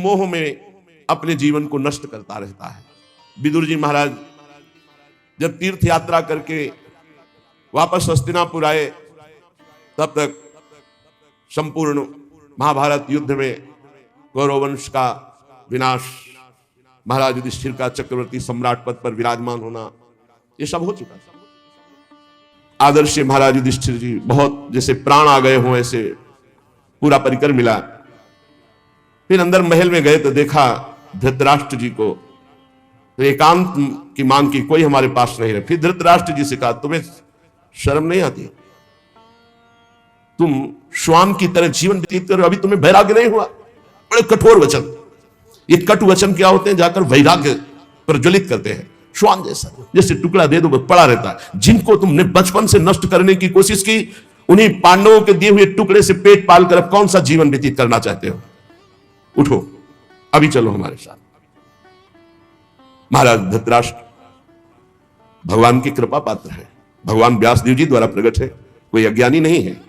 मोह में अपने जीवन को नष्ट करता रहता है। विदुर जी महाराज जब तीर्थ यात्रा करके वापस हस्तिनापुर आए, तब तक संपूर्ण महाभारत युद्ध में कौरव वंश का विनाश, महाराज युधिष्ठिर का चक्रवर्ती सम्राट पद पर विराजमान होना, ये सब हो चुका था। आदर्श महाराज युधिष्ठिर जी बहुत जैसे प्राण आ गए हों ऐसे पूरा परिकर मिला। फिर अंदर महल में गए तो देखा धृतराष्ट्र जी को, तो एकांत की मांग की, कोई हमारे पास नहीं रहे। फिर धृतराष्ट्र जी से कहा, तुम्हें शर्म नहीं आती? तुम श्वान की तरह जीवन व्यतीत करो, अभी तुम्हें वैराग्य नहीं हुआ? बड़े कठोर वचन। ये कटु वचन क्या होते हैं? जाकर वैराग्य प्रज्वलित करते हैं। श्वान जैसा, जैसे टुकड़ा दे दो बस पड़ा रहता है। जिनको तुमने बचपन से नष्ट करने की कोशिश की, उन्हीं पांडवों के दिए हुए टुकड़े से पेट पाल कर अब कौन सा जीवन व्यतीत करना चाहते हो? उठो, अभी चलो हमारे साथ। महाराज धृतराष्ट्र भगवान की कृपा पात्र है, भगवान व्यासदेव जी द्वारा प्रकट है, कोई अज्ञानी नहीं है।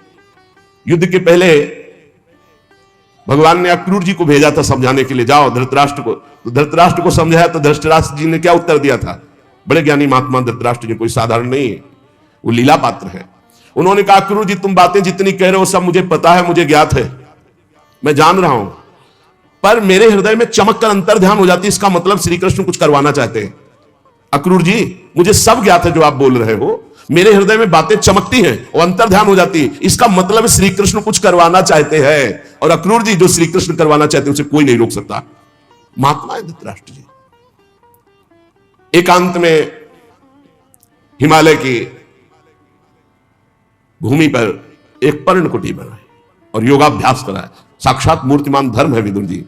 युद्ध के पहले भगवान ने अक्रूर जी को भेजा था समझाने के लिए, जाओ धृतराष्ट्र को। तो धृतराष्ट्र को समझाया तो धृतराष्ट्र जी ने क्या उत्तर दिया था? बड़े ज्ञानी महात्मा धृतराष्ट्र जी, कोई साधारण नहीं है, वो लीला पात्र है। उन्होंने कहा, अक्रूर जी तुम बातें जितनी कह रहे हो सब मुझे पता है, मुझे ज्ञात है, मैं जान रहा हूं, पर मेरे हृदय में चमक कर अंतर ध्यान हो जाती है, इसका मतलब श्री कृष्ण कुछ करवाना चाहते हैं। अक्रूर जी मुझे सब ज्ञात है जो आप बोल रहे हो, मेरे हृदय में बातें चमकती हैं और अंतर ध्यान हो जाती है, इसका मतलब श्री कृष्ण कुछ करवाना चाहते हैं। और अक्रूर जी जो श्री कृष्ण करवाना चाहते हैं उसे कोई नहीं रोक सकता। महात्मा है धृतराष्ट्र जी। एकांत में हिमालय की भूमि पर एक पर्णकुटी बनाए और योगाभ्यास कराए। साक्षात मूर्तिमान धर्म है विदुर जी।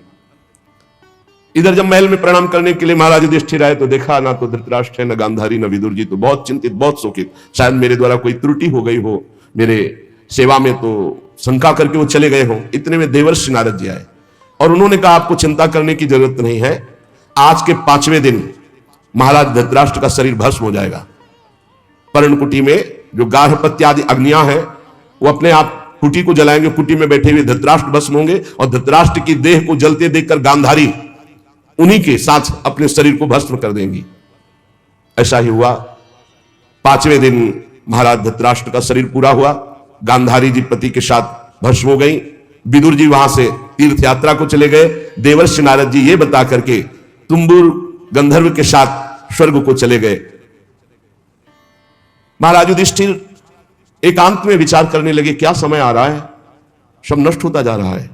इधर जब महल में प्रणाम करने के लिए महाराज युधिष्ठिर आए तो देखा ना तो धृतराष्ट्र है, न गांधारी, न विदुर जी। तो बहुत चिंतित, बहुत शोकित, शायद मेरे द्वारा कोई त्रुटि हो गई हो मेरे सेवा में, तो शंका करके वो चले गए हों। इतने में देवर्षि नारद जी आए और उन्होंने कहा, आपको चिंता करने की जरूरत नहीं है, आज के 5वें दिन महाराज धृतराष्ट्र का शरीर भस्म हो जाएगा। पर्णकुटी में जो गार्हपत्य आदि अग्नियां हैं वो अपने आप कुटी को जलाएंगे, कुटी में बैठे हुए धृतराष्ट्र भस्म होंगे और धृतराष्ट्र की देह को जलते देखकर गांधारी उन्हीं के साथ अपने शरीर को भस्म कर देंगी। ऐसा ही हुआ। 5वें दिन महाराज धृतराष्ट्र का शरीर पूरा हुआ, गांधारी जी पति के साथ भस्म हो गई। विदुर जी वहां से तीर्थ यात्रा को चले गए। देवर्षि नारद जी ये बता करके तुम्बुर गंधर्व के साथ स्वर्ग को चले गए। महाराज युधिष्ठिर एकांत में विचार करने लगे, क्या समय आ रहा है, सब नष्ट होता जा रहा है,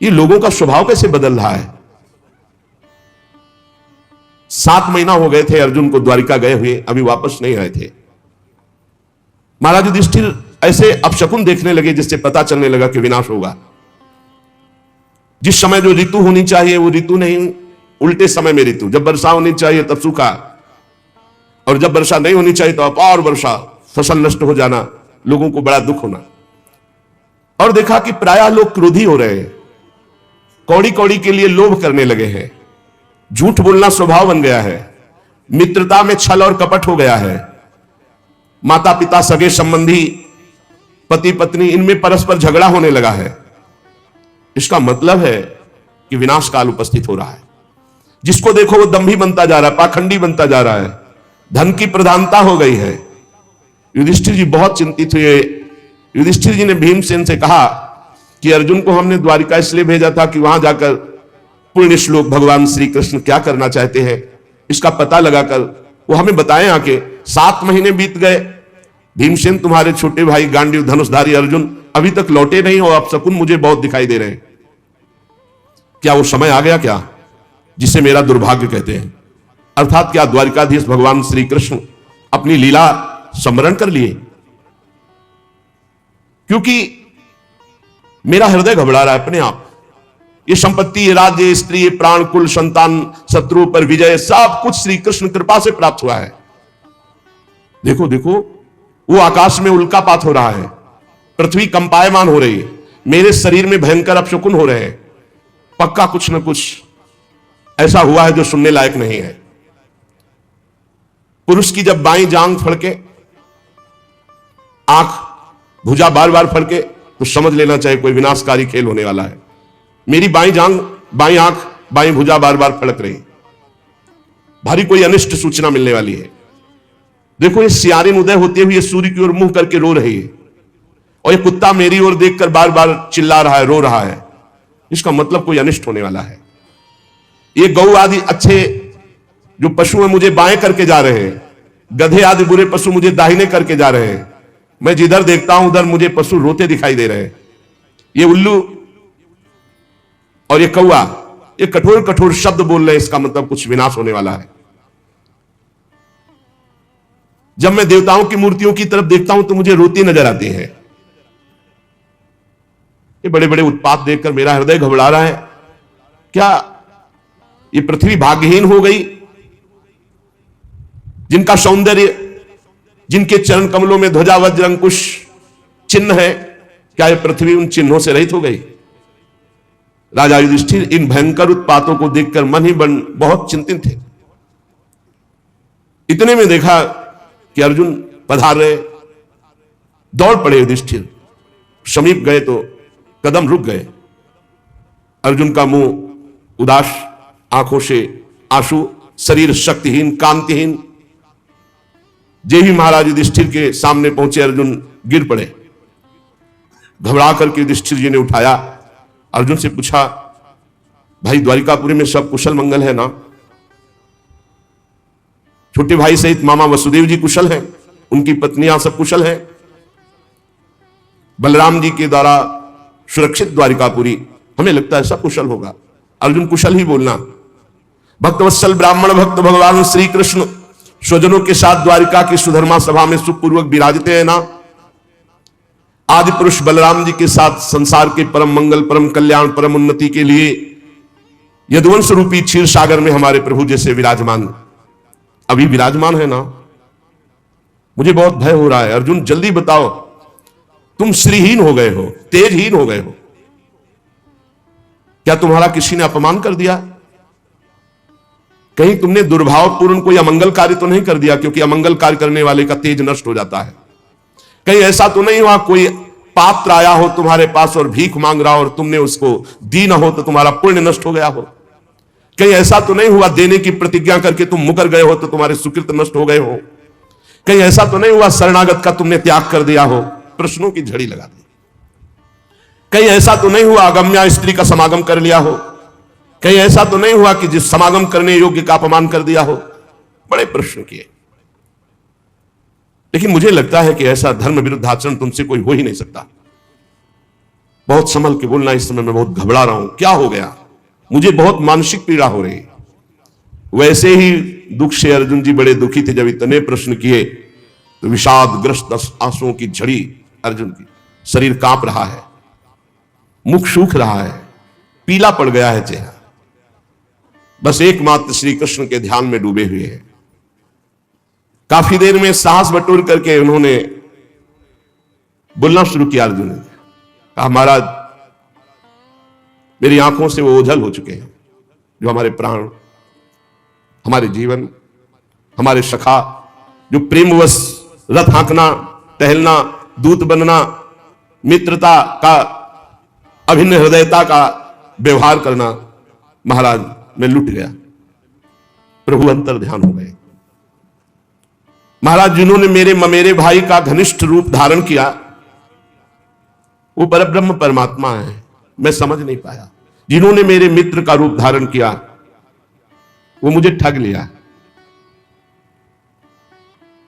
ये लोगों का स्वभाव कैसे बदल रहा है। 7 महीना हो गए थे अर्जुन को द्वारिका गए हुए, अभी वापस नहीं आए थे। महाराज युधिष्ठिर ऐसे अपशकुन देखने लगे जिससे पता चलने लगा कि विनाश होगा। जिस समय जो ऋतु होनी चाहिए वो ऋतु नहीं, उल्टे समय में ऋतु। जब वर्षा होनी चाहिए तब सूखा, और जब वर्षा नहीं होनी चाहिए तो अपार वर्षा, फसल नष्ट हो जाना, लोगों को बड़ा दुख होना। और देखा कि प्रायः लोग क्रोधी हो रहे हैं, कौड़ी कौड़ी के लिए लोभ करने लगे हैं, झूठ बोलना स्वभाव बन गया है, मित्रता में छल और कपट हो गया है, माता पिता सगे संबंधी पति पत्नी इनमें परस्पर झगड़ा होने लगा है। इसका मतलब है कि विनाश काल उपस्थित हो रहा है। जिसको देखो वो दंभी बनता जा रहा है, पाखंडी बनता जा रहा है, धन की प्रधानता हो गई है। युधिष्ठिर जी बहुत चिंतित हुए। युधिष्ठिर जी ने भीमसेन से कहा कि अर्जुन को हमने द्वारिका इसलिए भेजा था कि वहां जाकर पुण्य श्लोक भगवान श्री कृष्ण क्या करना चाहते हैं इसका पता लगाकर वो हमें बताएं आके। 7 महीने बीत गए, भीमसेन तुम्हारे छोटे भाई गांडीव धनुषधारी अर्जुन अभी तक लौटे नहीं हो, आप शकुन मुझे बहुत दिखाई दे रहे हैं। क्या वो समय आ गया क्या जिसे मेरा दुर्भाग्य कहते हैं? अर्थात क्या द्वारिकाधीश भगवान श्री कृष्ण अपनी लीला स्मरण कर लिए? क्योंकि मेरा हृदय घबरा रहा है अपने आप। ये संपत्ति, ये राज्य, ये स्त्री, ये प्राण, कुल, संतान, शत्रु पर विजय, सब कुछ श्री कृष्ण कृपा से प्राप्त हुआ है। देखो देखो वो आकाश में उल्कापात हो रहा है, पृथ्वी कंपायमान हो रही है, मेरे शरीर में भयंकर अपशकुन हो रहे हैं। पक्का कुछ न कुछ ऐसा हुआ है जो सुनने लायक नहीं है। पुरुष की जब बाईं जांग फड़के, आंख भुजा बार बार फड़के, तो समझ लेना चाहिए कोई विनाशकारी खेल होने वाला है। मेरी बाई आंख बाई भुजा बार बार फड़क रही, भारी कोई अनिष्ट सूचना मिलने वाली है। देखो ये सियारिन उदय होते हुए सूर्य की ओर मुंह करके रो रही है, और ये कुत्ता मेरी ओर देखकर बार बार चिल्ला रहा है, रो रहा है। इसका मतलब कोई अनिष्ट होने वाला है। ये गौ आदि अच्छे जो पशु हैं मुझे बाएं करके जा रहे हैं, गधे आदि बुरे पशु मुझे दाहिने करके जा रहे हैं। मैं जिधर देखता हूं उधर मुझे पशु रोते दिखाई दे रहे हैं। ये उल्लू और ये कौआ ये कठोर कठोर शब्द बोल रहे हैं, इसका मतलब कुछ विनाश होने वाला है। जब मैं देवताओं की मूर्तियों की तरफ देखता हूं तो मुझे रोती नजर आती है। ये बड़े बड़े उत्पात देखकर मेरा हृदय घबरा रहा है। क्या ये पृथ्वी भाग्यहीन हो गई? जिनका सौंदर्य, जिनके चरण कमलों में ध्वजा वज्र अंकुश चिन्ह है, क्या ये पृथ्वी उन चिन्हों से रहित हो गई? राजा युधिष्ठिर इन भयंकर उत्पातों को देखकर मन ही बहुत चिंतित थे। इतने में देखा कि अर्जुन पधार रहे। दौड़ पड़े युधिष्ठिर, समीप गए तो कदम रुक गए। अर्जुन का मुंह उदास, आंखों से आंसू, शरीर शक्तिहीन कांतिहीन। जे ही महाराज युधिष्ठिर के सामने पहुंचे अर्जुन गिर पड़े। घबरा करके युधिष्ठिर जी ने उठाया, अर्जुन से पूछा, भाई द्वारिकापुरी में सब कुशल मंगल है ना? छोटे भाई सहित मामा वसुदेव जी कुशल हैं, उनकी पत्नियां सब कुशल हैं, बलराम जी के द्वारा सुरक्षित द्वारिकापुरी, हमें लगता है सब कुशल होगा। अर्जुन कुशल ही बोलना। भक्तवत्सल ब्राह्मण भक्त भगवान श्री कृष्ण स्वजनों के साथ द्वारिका की सुधर्मा सभा में सुखपूर्वक विराजते हैं ना? आदि पुरुष बलराम जी के साथ संसार के परम मंगल, परम कल्याण, परम उन्नति के लिए यदुवंश रूपी क्षीर सागर में हमारे प्रभु जैसे विराजमान, अभी विराजमान है ना? मुझे बहुत भय हो रहा है। अर्जुन जल्दी बताओ, तुम श्रीहीन हो गए हो, तेजहीन हो गए हो। क्या तुम्हारा किसी ने अपमान कर दिया? कहीं तुमने दुर्भावपूर्ण कोई अमंगल कार्य तो नहीं कर दिया? क्योंकि अमंगल कार्य करने वाले का तेज नष्ट हो जाता है। कहीं ऐसा तो नहीं हुआ कोई पात्र आया हो तुम्हारे पास और भीख मांग रहा हो और तुमने उसको दी ना हो तो तुम्हारा पुण्य नष्ट हो गया हो? कहीं ऐसा तो नहीं हुआ देने की प्रतिज्ञा करके तुम मुकर गए हो तो तुम्हारे सुकृत नष्ट हो गए हो? कहीं ऐसा तो नहीं हुआ शरणागत का तुमने त्याग कर दिया हो? प्रश्नों की झड़ी लगा दी। कहीं ऐसा तो नहीं हुआ अगम्या स्त्री का समागम कर लिया हो? कहीं ऐसा तो नहीं हुआ कि जिस समागम करने योग्य का अपमान कर दिया हो? बड़े प्रश्न किए। लेकिन मुझे लगता है कि ऐसा धर्म विरुद्ध आचरण तुमसे कोई हो ही नहीं सकता। बहुत संभल के बोलना, इस समय मैं बहुत घबरा रहा हूं। क्या हो गया? मुझे बहुत मानसिक पीड़ा हो रही। वैसे ही दुख से अर्जुन जी बड़े दुखी थे। जब इतने प्रश्न किए तो विषादग्रस्त आंसुओं की झड़ी अर्जुन की, शरीर कांप रहा है, मुख सूख रहा है, पीला पड़ गया है चेहरा। बस एकमात्र श्री कृष्ण के ध्यान में डूबे हुए हैं। काफी देर में साहस बटोर करके उन्होंने बोलना शुरू किया। अर्जुन ने कहा, महाराज मेरी आंखों से वो ओझल हो चुके हैं जो हमारे प्राण, हमारे जीवन, हमारे सखा, जो प्रेमवश रथ हाँकना, टहलना, दूत बनना, मित्रता का, अभिन्न हृदयता का व्यवहार करना, महाराज मैं लुट गया। प्रभु अंतर ध्यान हो गए। महाराज जिन्होंने मेरे ममेरे भाई का घनिष्ठ रूप धारण किया वो परब्रह्म परमात्मा है, मैं समझ नहीं पाया। जिन्होंने मेरे मित्र का रूप धारण किया वो मुझे ठग लिया।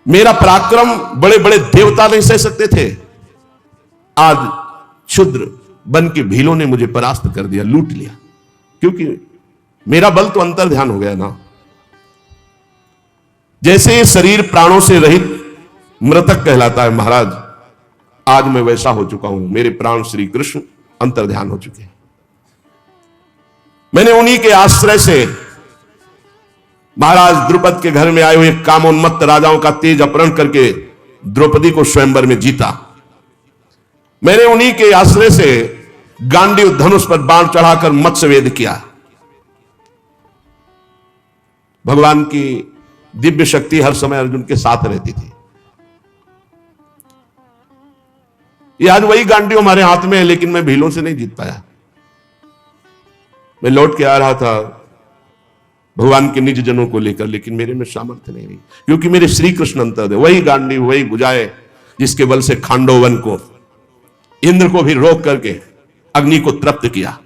मेरा पराक्रम बड़े बड़े देवता नहीं सह सकते थे, आज क्षुद्र बन के भीलों ने मुझे परास्त कर दिया, लूट लिया। क्योंकि मेरा बल तो अंतर ध्यान हो गया ना। जैसे शरीर प्राणों से रहित मृतक कहलाता है महाराज, आज मैं वैसा हो चुका हूं। मेरे प्राण श्री कृष्ण अंतर ध्यान हो चुके हैं। मैंने उन्हीं के आश्रय से महाराज द्रुपद के घर में आए हुए कामोन्मत्त राजाओं का तेज अपहरण करके द्रौपदी को स्वयंवर में जीता। मैंने उन्हीं के आश्रय से गांडीव धनुष पर बाण चढ़ाकर मत्स्यवेद किया। भगवान की दिव्य शक्ति हर समय अर्जुन के साथ रहती थी। ये आज वही गांडीव हमारे हाथ में है, लेकिन मैं भीलों से नहीं जीत पाया। मैं लौट के आ रहा था भगवान के निज जनों को लेकर, लेकिन मेरे में सामर्थ्य नहीं रही, क्योंकि मेरे श्री कृष्ण अंतर है। वही गांडीव, वही बुझाए जिसके बल से खांडोवन को, इंद्र को भी रोक करके अग्नि को तृप्त किया।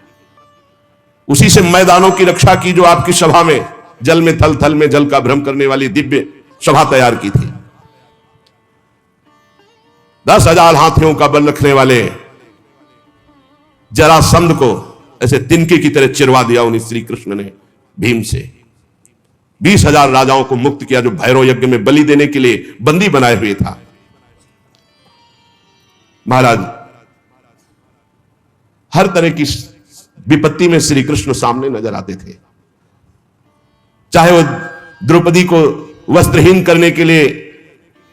उसी से मैदानों की रक्षा की, जो आपकी सभा में जल में थल थल में जल का भ्रम करने वाली दिव्य सभा तैयार की थी। 10,000 हाथियों का बल रखने वाले जरासंध को ऐसे तिनके की तरह चिरवा दिया उन्हीं श्री कृष्ण ने भीम से। 20,000 राजाओं को मुक्त किया, जो भैरव यज्ञ में बलि देने के लिए बंदी बनाए हुए था। महाराज, हर तरह की विपत्ति में श्री कृष्ण सामने नजर आते थे। चाहे वो द्रौपदी को वस्त्रहीन करने के लिए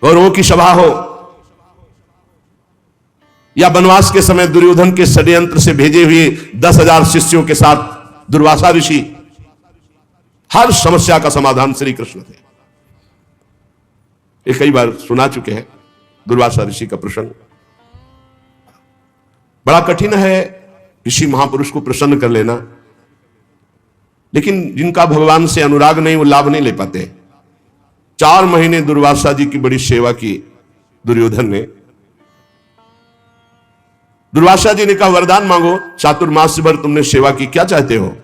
कौरवों की सभा हो, या वनवास के समय दुर्योधन के षड्यंत्र से भेजे हुए 10,000 शिष्यों के साथ दुर्वासा ऋषि, हर समस्या का समाधान श्री कृष्ण थे। ये कई बार सुना चुके हैं दुर्वासा ऋषि का प्रसंग। बड़ा कठिन है किसी महापुरुष को प्रसन्न कर लेना, लेकिन जिनका भगवान से अनुराग नहीं वो लाभ नहीं ले पाते। 4 महीने दुर्वासा जी की बड़ी सेवा की दुर्योधन ने। दुर्वासा जी ने कहा, वरदान मांगो, चातुर्मास भर तुमने सेवा की, क्या चाहते हो?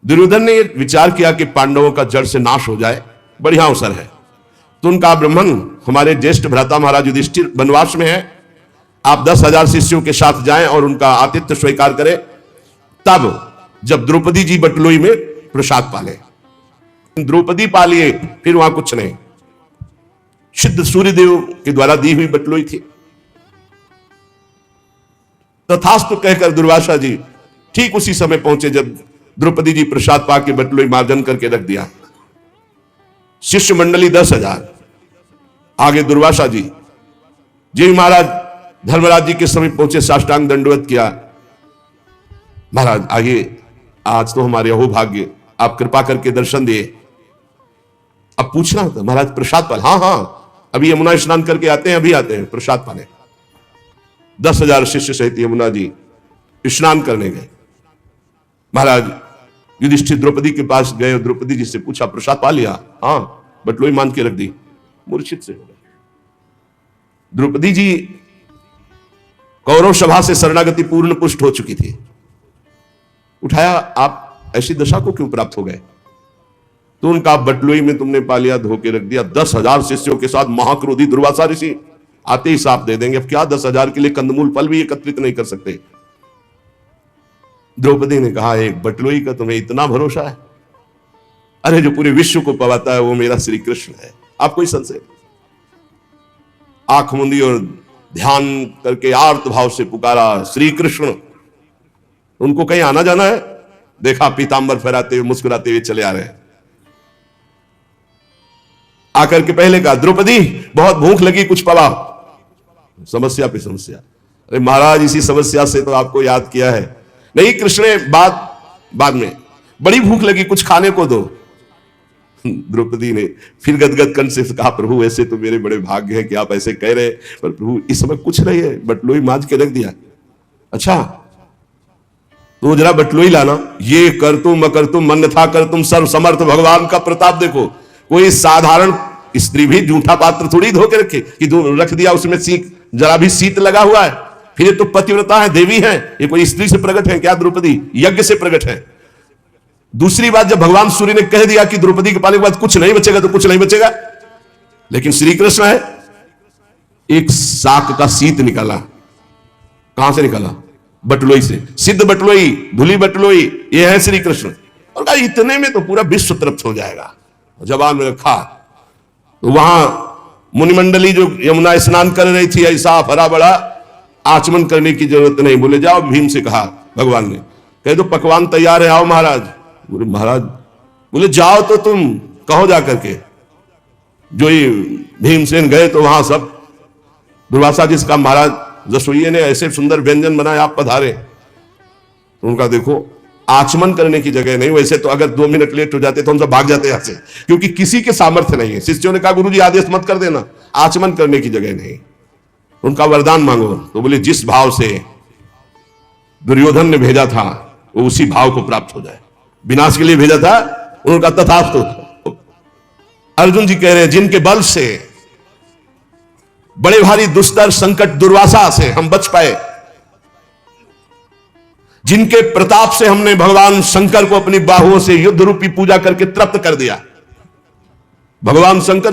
दुर्योधन ने विचार किया कि पांडवों का जड़ से नाश हो जाए, बढ़िया अवसर है। तो उनका ब्राह्मण, हमारे ज्येष्ठ भ्राता महाराज युधिष्ठिर वनवास में है, आप 10,000 शिष्यों के साथ जाएं और उनका आतिथ्य स्वीकार करें, तब जब द्रौपदी जी बटलोई में प्रसाद पाले। द्रौपदी पालिए, फिर वहां कुछ नहीं। सिद्ध सूर्यदेव के द्वारा दी हुई बटलोई थी। तथास्तु कहकर दुर्वासा जी ठीक उसी समय पहुंचे जब द्रौपदी जी प्रसाद पाके बटलोई मार्जन करके रख दिया। शिष्य मंडली 10,000, आगे दुर्वासा जी। जी महाराज धर्मराज जी के समीप पहुंचे, साष्टांग दंडवत किया। महाराज आगे, आज तो हमारे अहोभाग्य, आप कृपा करके दर्शन दिए। अब पूछना था, महाराज प्रसाद पाल? हाँ हाँ, अभी यमुना स्नान करके आते हैं, अभी आते हैं, प्रसाद पाले। 10,000 शिष्य सहित यमुना जी स्नान करने गए। महाराज युधिष्ठिर द्रौपदी के पास गए और द्रौपदी जी से पूछा, प्रसाद पा लिया? हाँ, बटलोई मान के रख दी। मूर्छित से हो गए। द्रौपदी जी कौरव सभा से शरणागति पूर्ण पुष्ट हो चुकी थी। उठाया, आप ऐसी दशा को क्यों प्राप्त हो गए? तो उनका, बटलोई में तुमने पा लिया, धो के रख दिया। 10,000 शिष्यों के साथ महाक्रोधी दुर्वासा ऋषि आते ही साफ दे देंगे। अब क्या 10,000 के लिए कंदमूल फल भी एकत्रित नहीं कर सकते? द्रौपदी ने कहा, एक बटलोई का तुम्हें इतना भरोसा है? अरे जो पूरे विश्व को पवाता है वो मेरा श्री कृष्ण है, आप कोई संशय? आंख मूंदी और ध्यान करके आर्त भाव से पुकारा, श्री कृष्ण। उनको कहीं आना जाना है? देखा पीतांबर फहराते हुए मुस्कुराते हुए चले आ रहे हैं। आकर के पहले कहा, द्रौपदी बहुत भूख लगी, कुछ पवाओ। समस्या पे समस्या। अरे महाराज, इसी समस्या से तो आपको याद किया है। नहीं कृष्ण ने बाद में, बड़ी भूख लगी, कुछ खाने को दो। द्रौपदी ने फिर गदगद कंठ से कहा, प्रभु ऐसे तो मेरे बड़े भाग्य है कि आप ऐसे कह रहे, पर प्रभु इस समय कुछ नहीं है, बटलोई मांझ के रख दिया। अच्छा तो जरा बटलोई लाना। ये कर तुम अकर तुम मन था कर तुम, सर्व समर्थ भगवान का प्रताप देखो। कोई साधारण स्त्री भी जूठा पात्र थोड़ी धो के रखे कि रख दिया, उसमें जरा भी शीत लगा हुआ है। फिर ये तो पतिव्रता है, देवी है, ये कोई स्त्री से प्रकट है क्या? द्रौपदी यज्ञ से प्रकट है। दूसरी बात, जब भगवान सूर्य ने कह दिया कि द्रौपदी के पाने के बाद कुछ नहीं बचेगा, तो कुछ नहीं बचेगा। लेकिन श्री कृष्ण है, एक साक का शीत निकाला। कहां से निकाला? बटलोई से। सिद्ध बटलोई, धुली बटलोई, ये है श्री कृष्ण। और कहा इतने में तो पूरा विश्व तृप्त हो जाएगा। जबान में रखा तो वहां मुनिमंडली जो यमुना स्नान कर रही थी, ऐसा भरा बड़ा आचमन करने की जरूरत नहीं। बोले जाओ, भीम से कहा भगवान ने, कह दो पकवान तैयार है, आओ महाराज। बोले महाराज, बोले जाओ तो तुम कहो जा करके। जो ही भीमसेन गए तो वहां सब दुर्वासा जी से कहा, महाराज रसोइये ने ऐसे सुंदर व्यंजन बनाए, आप पधारे। तो उनका देखो, आचमन करने की जगह नहीं। वैसे तो अगर 2 मिनट लेट हो जाते तो हम सब भाग जाते यहाँ से, क्योंकि किसी के सामर्थ्य नहीं है। शिष्यों ने कहा, गुरुजी आदेश मत कर देना, आचमन करने की जगह नहीं। उनका वरदान मांगो। तो बोले जिस भाव से दुर्योधन ने भेजा था वो उसी भाव को प्राप्त हो जाए। विनाश के लिए भेजा था, उनका तथास्तु। अर्जुन जी कह रहे हैं जिनके बल से बड़े भारी दुस्तर संकट दुर्वासा से हम बच पाए, जिनके प्रताप से हमने भगवान शंकर को अपनी बाहुओं से युद्ध रूपी पूजा करके तृप्त कर दिया। भगवान शंकर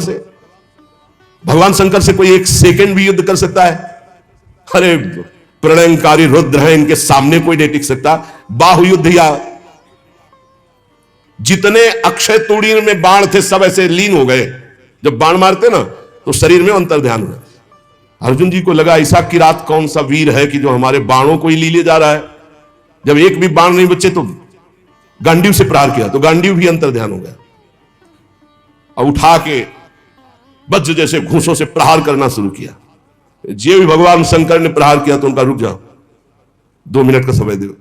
से कोई एक सेकंड भी युद्ध कर सकता है? अरे प्रलयंकारी रुद्र है, इनके सामने कोई नहीं टिक सकता। बाहु युद्ध या जितने अक्षय तूणीर में बाण थे सब ऐसे लीन हो गए। जब बाण मारते ना तो शरीर में अंतर ध्यान हुआ। अर्जुन जी को लगा ऐसा किरात कौन सा वीर है कि जो हमारे बाणों को ही लीले जा रहा है। जब एक भी बाण नहीं बचे तो गांडीव से प्रहार किया तो गांडीव भी अंतर ध्यान हो गया और उठा के वज्र जैसे घूंसों से प्रहार करना शुरू किया। जे भी भगवान शंकर ने प्रहार किया तो उनका रुक जाओ, 2 मिनट का समय दो,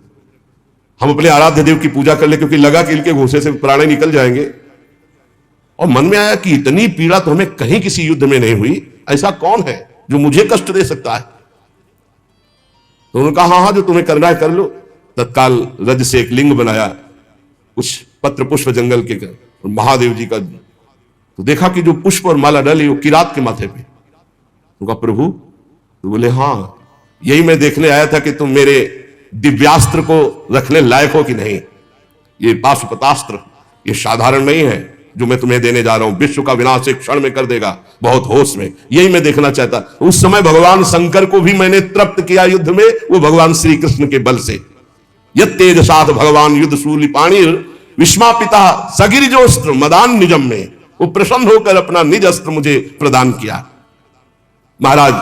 हम अपने आराध्य देव की पूजा कर ले, क्योंकि लगा कि इनके घूंसे से प्राण निकल जाएंगे। और मन में आया कि इतनी पीड़ा तो हमें कहीं किसी युद्ध में नहीं हुई, ऐसा कौन है जो मुझे कष्ट दे सकता है? तो उन्होंने कहा हाँ जो तुम्हें करना है कर लो। तत्काल रज से एक लिंग बनाया, कुछ पत्र पुष्प जंगल के कर, और महादेव जी का। तो देखा कि जो पुष्प और माला डली वो किरात के माथे पे। उनका प्रभु, तो बोले हाँ यही मैं देखने आया था कि तुम मेरे दिव्यास्त्र को रखने लायक हो कि नहीं। ये पाशुपतास्त्र ये साधारण नहीं है जो मैं तुम्हें देने जा रहा हूं, विश्व का विनाश एक क्षण में कर देगा, बहुत होश में। यही मैं देखना चाहता। उस समय भगवान शंकर को भी मैंने तृप्त किया युद्ध में, वो भगवान श्री कृष्ण के बल से। यत तेज साथ भगवान युद्ध शूली पाणिर विस्मापिता सगिरिजोस्त्र मदान निजम में, वो प्रसन्न होकर अपना निज अस्त्र मुझे प्रदान किया। महाराज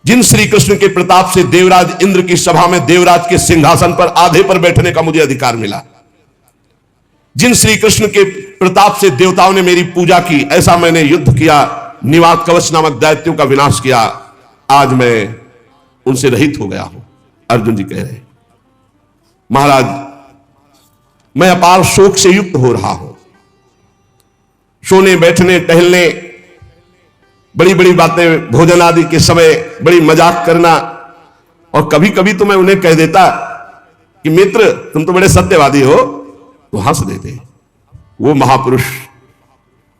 जिन श्री कृष्ण के प्रताप से देवराज इंद्र की सभा में देवराज के सिंहासन पर आधे पर बैठने का मुझे अधिकार मिला, जिन श्री कृष्ण के प्रताप से देवताओं ने मेरी पूजा की, ऐसा मैंने युद्ध किया, निवात कवच नामक दैत्यों का विनाश किया, आज मैं उनसे रहित हो गया हूं। अर्जुन जी कह रहे हैं महाराज मैं अपार शोक से युक्त हो रहा हूं। सोने बैठने टहलने, बड़ी बड़ी बातें भोजन आदि के समय बड़ी मजाक करना, और कभी कभी तो मैं उन्हें कह देता कि मित्र तुम तो बड़े सत्यवादी हो, तो हंस देते। वो महापुरुष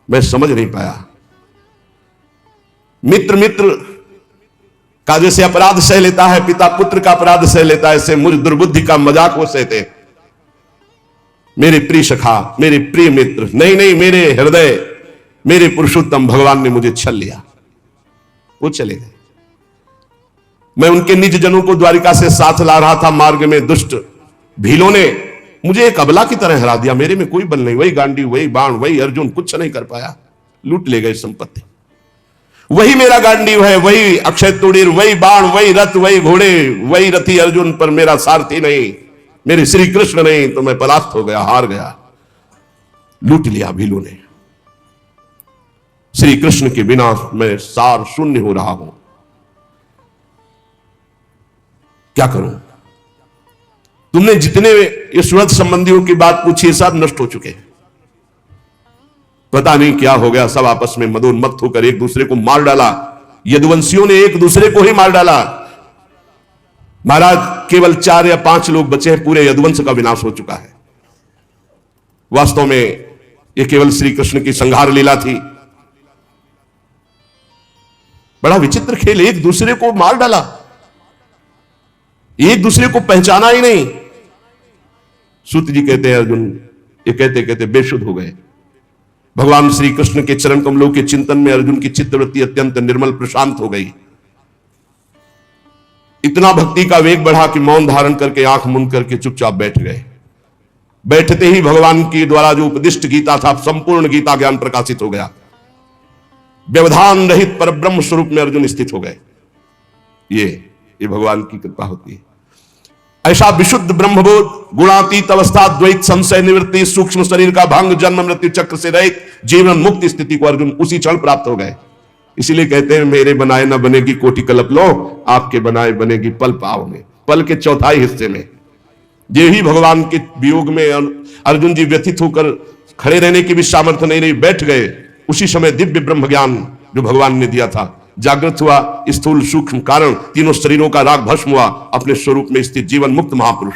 मैं समझ नहीं पाया। मित्र मित्र का जैसे अपराध सह लेता है, पिता पुत्र का अपराध सह लेता है, ऐसे मुझ दुर्बुद्धि का मजाक वो सहते। मेरे प्रिय सखा, मेरे प्रिय मित्र, नहीं नहीं मेरे हृदय, मेरे पुरुषोत्तम भगवान ने मुझे छल लिया। वो चले गए। मैं उनके निज जनों को द्वारिका से साथ ला रहा था, मार्ग में दुष्ट भीलों ने मुझे एक अबला की तरह हरा दिया। मेरे में कोई बल नहीं, वही गांडी, वही बाण, वही अर्जुन, कुछ नहीं कर पाया, लूट ले गए संपत्ति। वही मेरा गांडीव है, वही अक्षय तुड़ीर, वही बाण, वही रथ, वही घोड़े, वही रथी अर्जुन, पर मेरा सारथी नहीं, मेरे श्री कृष्ण नहीं, तो मैं परास्त हो गया, हार गया, लूट लिया भीलों ने। श्री कृष्ण के बिना मैं सार शून्य हो रहा हूं, क्या करूं? तुमने जितने ईश्वर संबंधियों की बात पूछी सब नष्ट हो चुके हैं। पता नहीं क्या हो गया, सब आपस में मदोन्मत्त होकर एक दूसरे को मार डाला। यदुवंशियों ने एक दूसरे को ही मार डाला। महाराज केवल 4 या 5 लोग बचे हैं, पूरे यदुवंश का विनाश हो चुका है। वास्तव में यह केवल श्री कृष्ण की संहार लीला थी। बड़ा विचित्र खेल, एक दूसरे को मार डाला, एक दूसरे को पहचाना ही नहीं। सूत जी कहते हैं अर्जुन ये कहते कहते बेशुद्ध हो गए। भगवान श्री कृष्ण के चरण कमलों के चिंतन में अर्जुन की चित्तवृत्ति अत्यंत निर्मल प्रशांत हो गई। इतना भक्ति का वेग बढ़ा कि मौन धारण करके आंख मूंद करके चुपचाप बैठ गए। बैठते ही भगवान के द्वारा जो उपदिष्ट गीता था, संपूर्ण गीता ज्ञान प्रकाशित हो गया। व्यवधान रहित परब्रह्म स्वरूप में अर्जुन स्थित हो गए। ये भगवान की कृपा होती है। ऐसा विशुद्ध ब्रह्मबोध, गुणातीत अवस्था, द्वैत संशय निवृत्ति, सूक्ष्म शरीर का भंग, जन्म मृत्यु चक्र से रहित जीवन मुक्त स्थिति को अर्जुन उसी क्षण प्राप्त हो गए। इसीलिए कहते हैं मेरे बनाए न बनेगी कोटि कल्प लो, आपके बनाए बनेगी पल पाव में। पल के चौथाई हिस्से में ये ही भगवान के वियोग में अर्जुन जी व्यथित होकर खड़े रहने की भी सामर्थ्य नहीं रही, बैठ गए। उसी समय दिव्य ब्रह्म ज्ञान जो भगवान ने दिया था जागृत हुआ। स्थूल सूक्ष्म कारण तीनों शरीरों का राग भस्म हुआ। अपने स्वरूप में स्थित जीवन मुक्त महापुरुष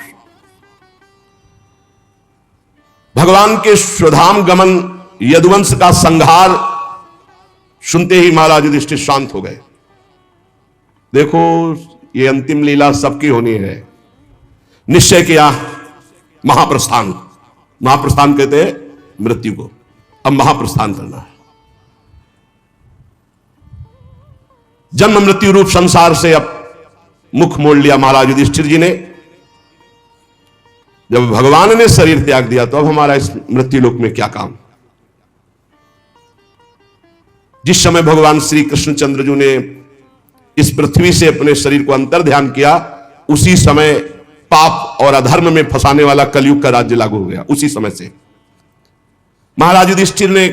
भगवान के स्वधाम गमन यदुवंश का संहार सुनते ही महाराज युधिष्ठिर शांत हो गए। देखो ये अंतिम लीला सबकी होनी है। निश्चय किया महाप्रस्थान, महाप्रस्थान कहते हैं मृत्यु को, अब महाप्रस्थान करना है। जन्म मृत्यु रूप संसार से अब मुख मोड़ लिया महाराज युधिष्ठिर जी ने। जब भगवान ने शरीर त्याग दिया तो अब हमारा इस मृत्यु लोक में क्या काम। जिस समय भगवान श्री कृष्णचंद्र जी ने इस पृथ्वी से अपने शरीर को अंतर ध्यान किया, उसी समय पाप और अधर्म में फंसाने वाला कलयुग का राज्य लागू हो गया। उसी समय से महाराज युधिष्ठिर ने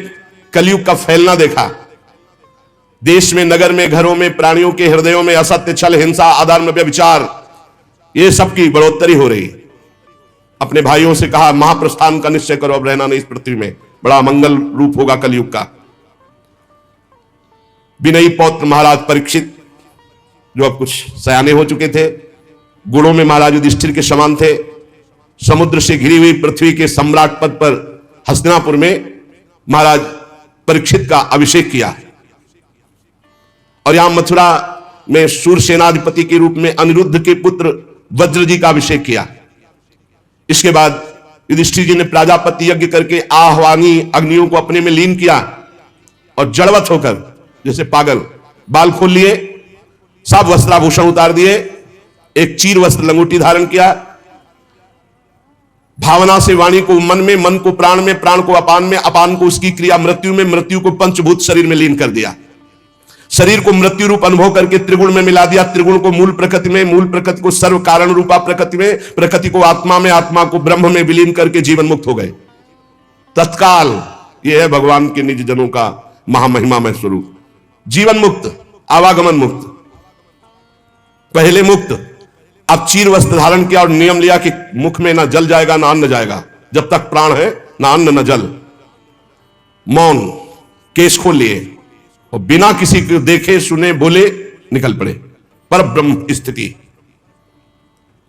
कलयुग का फैलना देखा। देश में, नगर में, घरों में, प्राणियों के हृदयों में असत्य, छल, हिंसा, अधर्म, व्यभिचार, ये सबकी बढ़ोतरी हो रही। अपने भाइयों से कहा महाप्रस्थान का निश्चय करो, अब रहना नहीं इस पृथ्वी में, बड़ा मंगल रूप होगा कलयुग का। विनयी पौत्र महाराज परीक्षित, जो अब कुछ सयाने हो चुके थे, गुणों में महाराज युधिष्ठिर के समान थे, समुद्र से घिरी हुई पृथ्वी के सम्राट पद पर हस्तिनापुर में महाराज परीक्षित का अभिषेक किया। और यहां मथुरा में शूरसेनाधिपति के रूप में अनिरुद्ध के पुत्र वज्र जी का अभिषेक किया। इसके बाद युधिष्ठिर जी ने प्राजापति यज्ञ करके आह्वानी अग्नियों को अपने में लीन किया और जड़वत होकर जैसे पागल बाल खोल लिए, सब वस्त्राभूषण उतार दिए, एक चीर वस्त्र लंगोटी धारण किया, भावना से वाणी को मन में, मन को प्राण में, प्राण को अपान में, अपान को उसकी क्रिया मृत्यु में, मृत्यु को पंचभूत शरीर में लीन कर दिया। शरीर को मृत्यु रूप अनुभव करके त्रिगुण में मिला दिया, त्रिगुण को मूल प्रकृति में, मूल प्रकृति को सर्व कारण रूपा प्रकृति में, प्रकृति को आत्मा में, आत्मा को ब्रह्म में विलीन करके जीवन मुक्त हो गए तत्काल। यह है भगवान के निज जनों का महामहिमामय स्वरूप। जीवन मुक्त, आवागमन मुक्त, पहले मुक्त, अब चीर वस्त्र धारण किया और नियम लिया कि मुख में ना जल जाएगा ना अन्न जाएगा, जब तक प्राण है ना अन्न ना जल। मौन, केश खोल लिए और बिना किसी को देखे सुने बोले निकल पड़े। पर ब्रह्म स्थिति,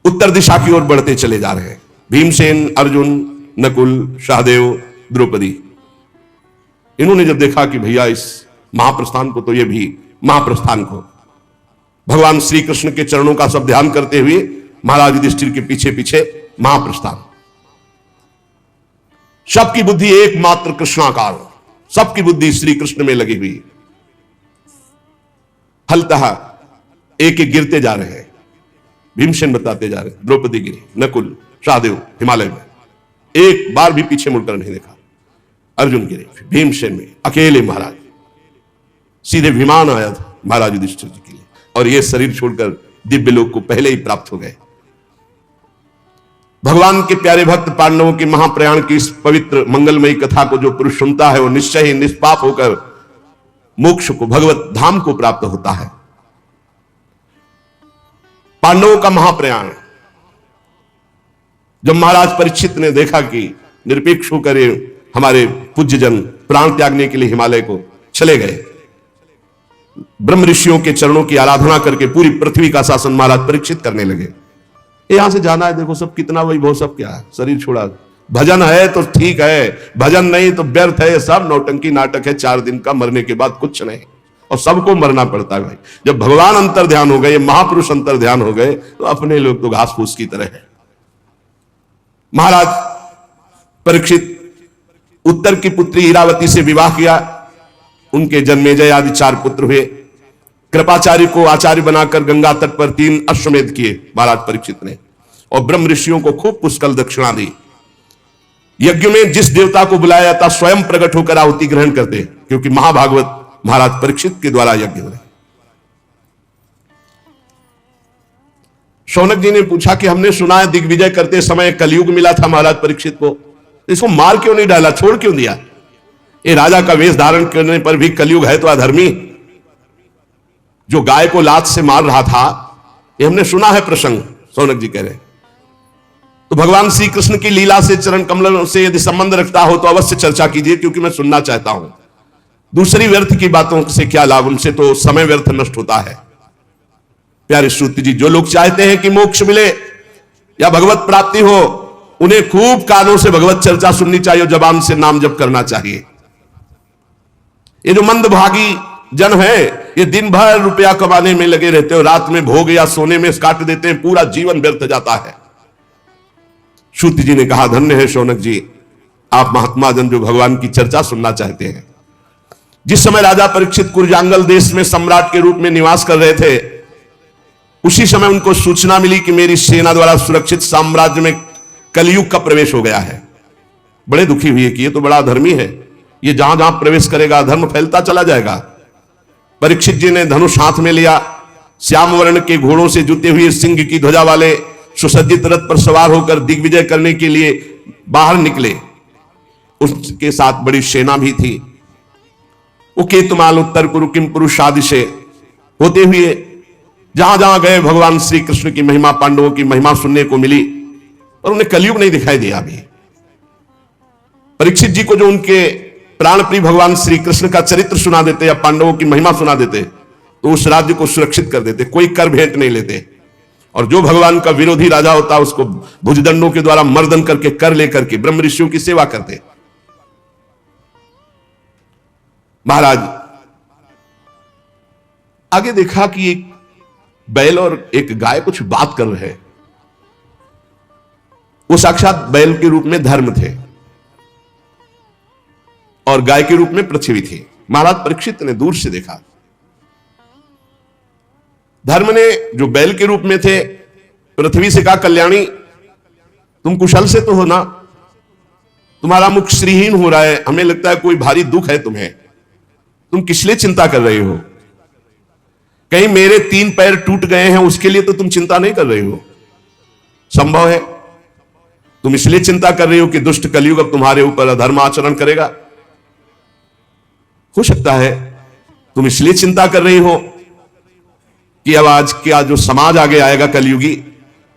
उत्तर दिशा की ओर बढ़ते चले जा रहे हैं। भीमसेन, अर्जुन, नकुल, सहदेव, द्रौपदी, इन्होंने जब देखा कि भैया इस महाप्रस्थान को, तो ये भी महाप्रस्थान को भगवान श्री कृष्ण के चरणों का सब ध्यान करते हुए महाराज युधिष्ठिर के पीछे पीछे महाप्रस्थान। सबकी बुद्धि एकमात्र कृष्णाकार, सबकी बुद्धि श्री कृष्ण में लगी हुई। फलतः एक एक गिरते जा रहे हैं। भीमसेन बताते जा रहे हैं, द्रौपदी गिरी, नकुल, सहदेव हिमालय में, एक बार भी पीछे मुड़कर नहीं देखा। अर्जुन गिरे, भीमसेन में अकेले महाराज, सीधे विमान आया था महाराज युधिष्ठिर जी के लिए, और ये शरीर छोड़कर दिव्य लोक को पहले ही प्राप्त हो गए। भगवान के प्यारे भक्त पांडवों के महाप्रयाण की इस पवित्र मंगलमयी कथा को जो पुरुष सुनता है, वो निश्चय ही निष्पाप होकर मोक्ष को, भगवत धाम को प्राप्त होता है। पांडवों का महाप्रयाण, जब महाराज परीक्षित ने देखा कि निरपेक्ष होकर हमारे पूज्य जन प्राण त्यागने के लिए हिमालय को चले गए, ब्रह्म ऋषियों के चरणों की आराधना करके पूरी पृथ्वी का शासन महाराज परीक्षित करने लगे। यहां से जाना है, देखो सब कितना वैभव, सब क्या है, शरीर छोड़ा। भजन है तो ठीक है, भजन नहीं तो व्यर्थ है, सब नौटंकी नाटक है, 4 दिन का, मरने के बाद कुछ नहीं, और सबको मरना पड़ता है भाई। जब भगवान अंतर ध्यान हो गए, महापुरुष अंतर ध्यान हो गए, तो अपने लोग तो घास फूस की तरह है। महाराज परीक्षित उत्तर की पुत्री हीरावती से विवाह किया, उनके जन्मेजय आदि 4 पुत्र हुए। कृपाचार्य को आचार्य बनाकर गंगा तट पर 3 अश्वमेध किए महाराज परीक्षित ने, और ब्रह्म ऋषियों को खूब पुष्कल दक्षिणा दी। यज्ञ में जिस देवता को बुलाया जाता स्वयं प्रकट होकर आहुति ग्रहण करते, क्योंकि महाभागवत महाराज परीक्षित के द्वारा यज्ञ हो रहे। शौनक जी ने पूछा कि हमने सुना है दिग्विजय करते समय कलयुग मिला था महाराज परीक्षित को, इसको मार क्यों नहीं डाला, छोड़ क्यों दिया? ये राजा का वेश धारण करने पर भी कलयुग है तो अधर्मी, जो गाय को लात से मार रहा था, ये हमने सुना है प्रसंग। शौनक जी कह रहे, तो भगवान श्री कृष्ण की लीला से, चरण कमलों से यदि संबंध रखता हो तो अवश्य चर्चा कीजिए, क्योंकि मैं सुनना चाहता हूं। दूसरी व्यर्थ की बातों से क्या लाभ, उनसे तो समय व्यर्थ नष्ट होता है। प्यारे श्रुति जी, जो लोग चाहते हैं कि मोक्ष मिले या भगवत प्राप्ति हो, उन्हें खूब कानों से भगवत चर्चा सुननी चाहिए और जबान से नाम जप करना चाहिए। ये जो मंदभागी जन है, ये दिन भर रुपया कमाने में लगे रहते हो, रात में भोग या सोने में काट देते हैं, पूरा जीवन व्यर्थ जाता है। सूत जी ने कहा, धन्य है शौनक जी, आप महात्मा जन जो भगवान की चर्चा सुनना चाहते हैं। जिस समय राजा परीक्षित कुरजांगल देश में सम्राट के रूप में निवास कर रहे थे, उसी समय उनको सूचना मिली कि मेरी सेना द्वारा सुरक्षित साम्राज्य में कलयुग का प्रवेश हो गया है। बड़े दुखी हुए कि ये तो बड़ा धर्मी है, ये जहां जहां प्रवेश करेगा धर्म फैलता चला जाएगा। परीक्षित जी ने धनुष हाथ में लिया, श्याम वर्ण के घोड़ों से जुते हुए सिंह की ध्वजा वाले सुसज्जित रथ पर सवार होकर दिग्विजय करने के लिए बाहर निकले। उसके साथ बड़ी सेना भी थी। वो केतुमाल उत्तर कुरु किम पुरुषादि से होते हुए जहां जहां गए भगवान श्री कृष्ण की महिमा, पांडवों की महिमा सुनने को मिली, और उन्हें कलयुग नहीं दिखाई दिया। अभी परीक्षित जी को जो उनके प्राणप्रिय भगवान श्री कृष्ण का चरित्र सुना देते या पांडवों की महिमा सुना देते, तो उस राज्य को सुरक्षित कर देते, कोई कर भेंट नहीं लेते। और जो भगवान का विरोधी राजा होता उसको भुजदंडों के द्वारा मर्दन करके कर लेकर के ब्रह्म ऋषियों की सेवा करते। महाराज आगे देखा कि एक बैल और एक गाय कुछ बात कर रहे हैं। वो साक्षात बैल के रूप में धर्म थे और गाय के रूप में पृथ्वी थी। महाराज परीक्षित ने दूर से देखा। धर्म ने जो बैल के रूप में थे पृथ्वी से कहा, कल्याणी तुम कुशल से तो हो ना, तुम्हारा मुख श्रीहीन हो रहा है, हमें लगता है कोई भारी दुख है तुम्हें, तुम किस लिए चिंता कर रही हो? कहीं मेरे 3 पैर टूट गए हैं उसके लिए तो तुम चिंता नहीं कर रही हो? संभव है तुम इसलिए चिंता कर रही हो कि दुष्ट कलयुग अब तुम्हारे ऊपर अधर्म आचरण करेगा? हो सकता है तुम इसलिए चिंता कर रही हो कि अब आज क्या जो समाज आगे आएगा कलयुगी,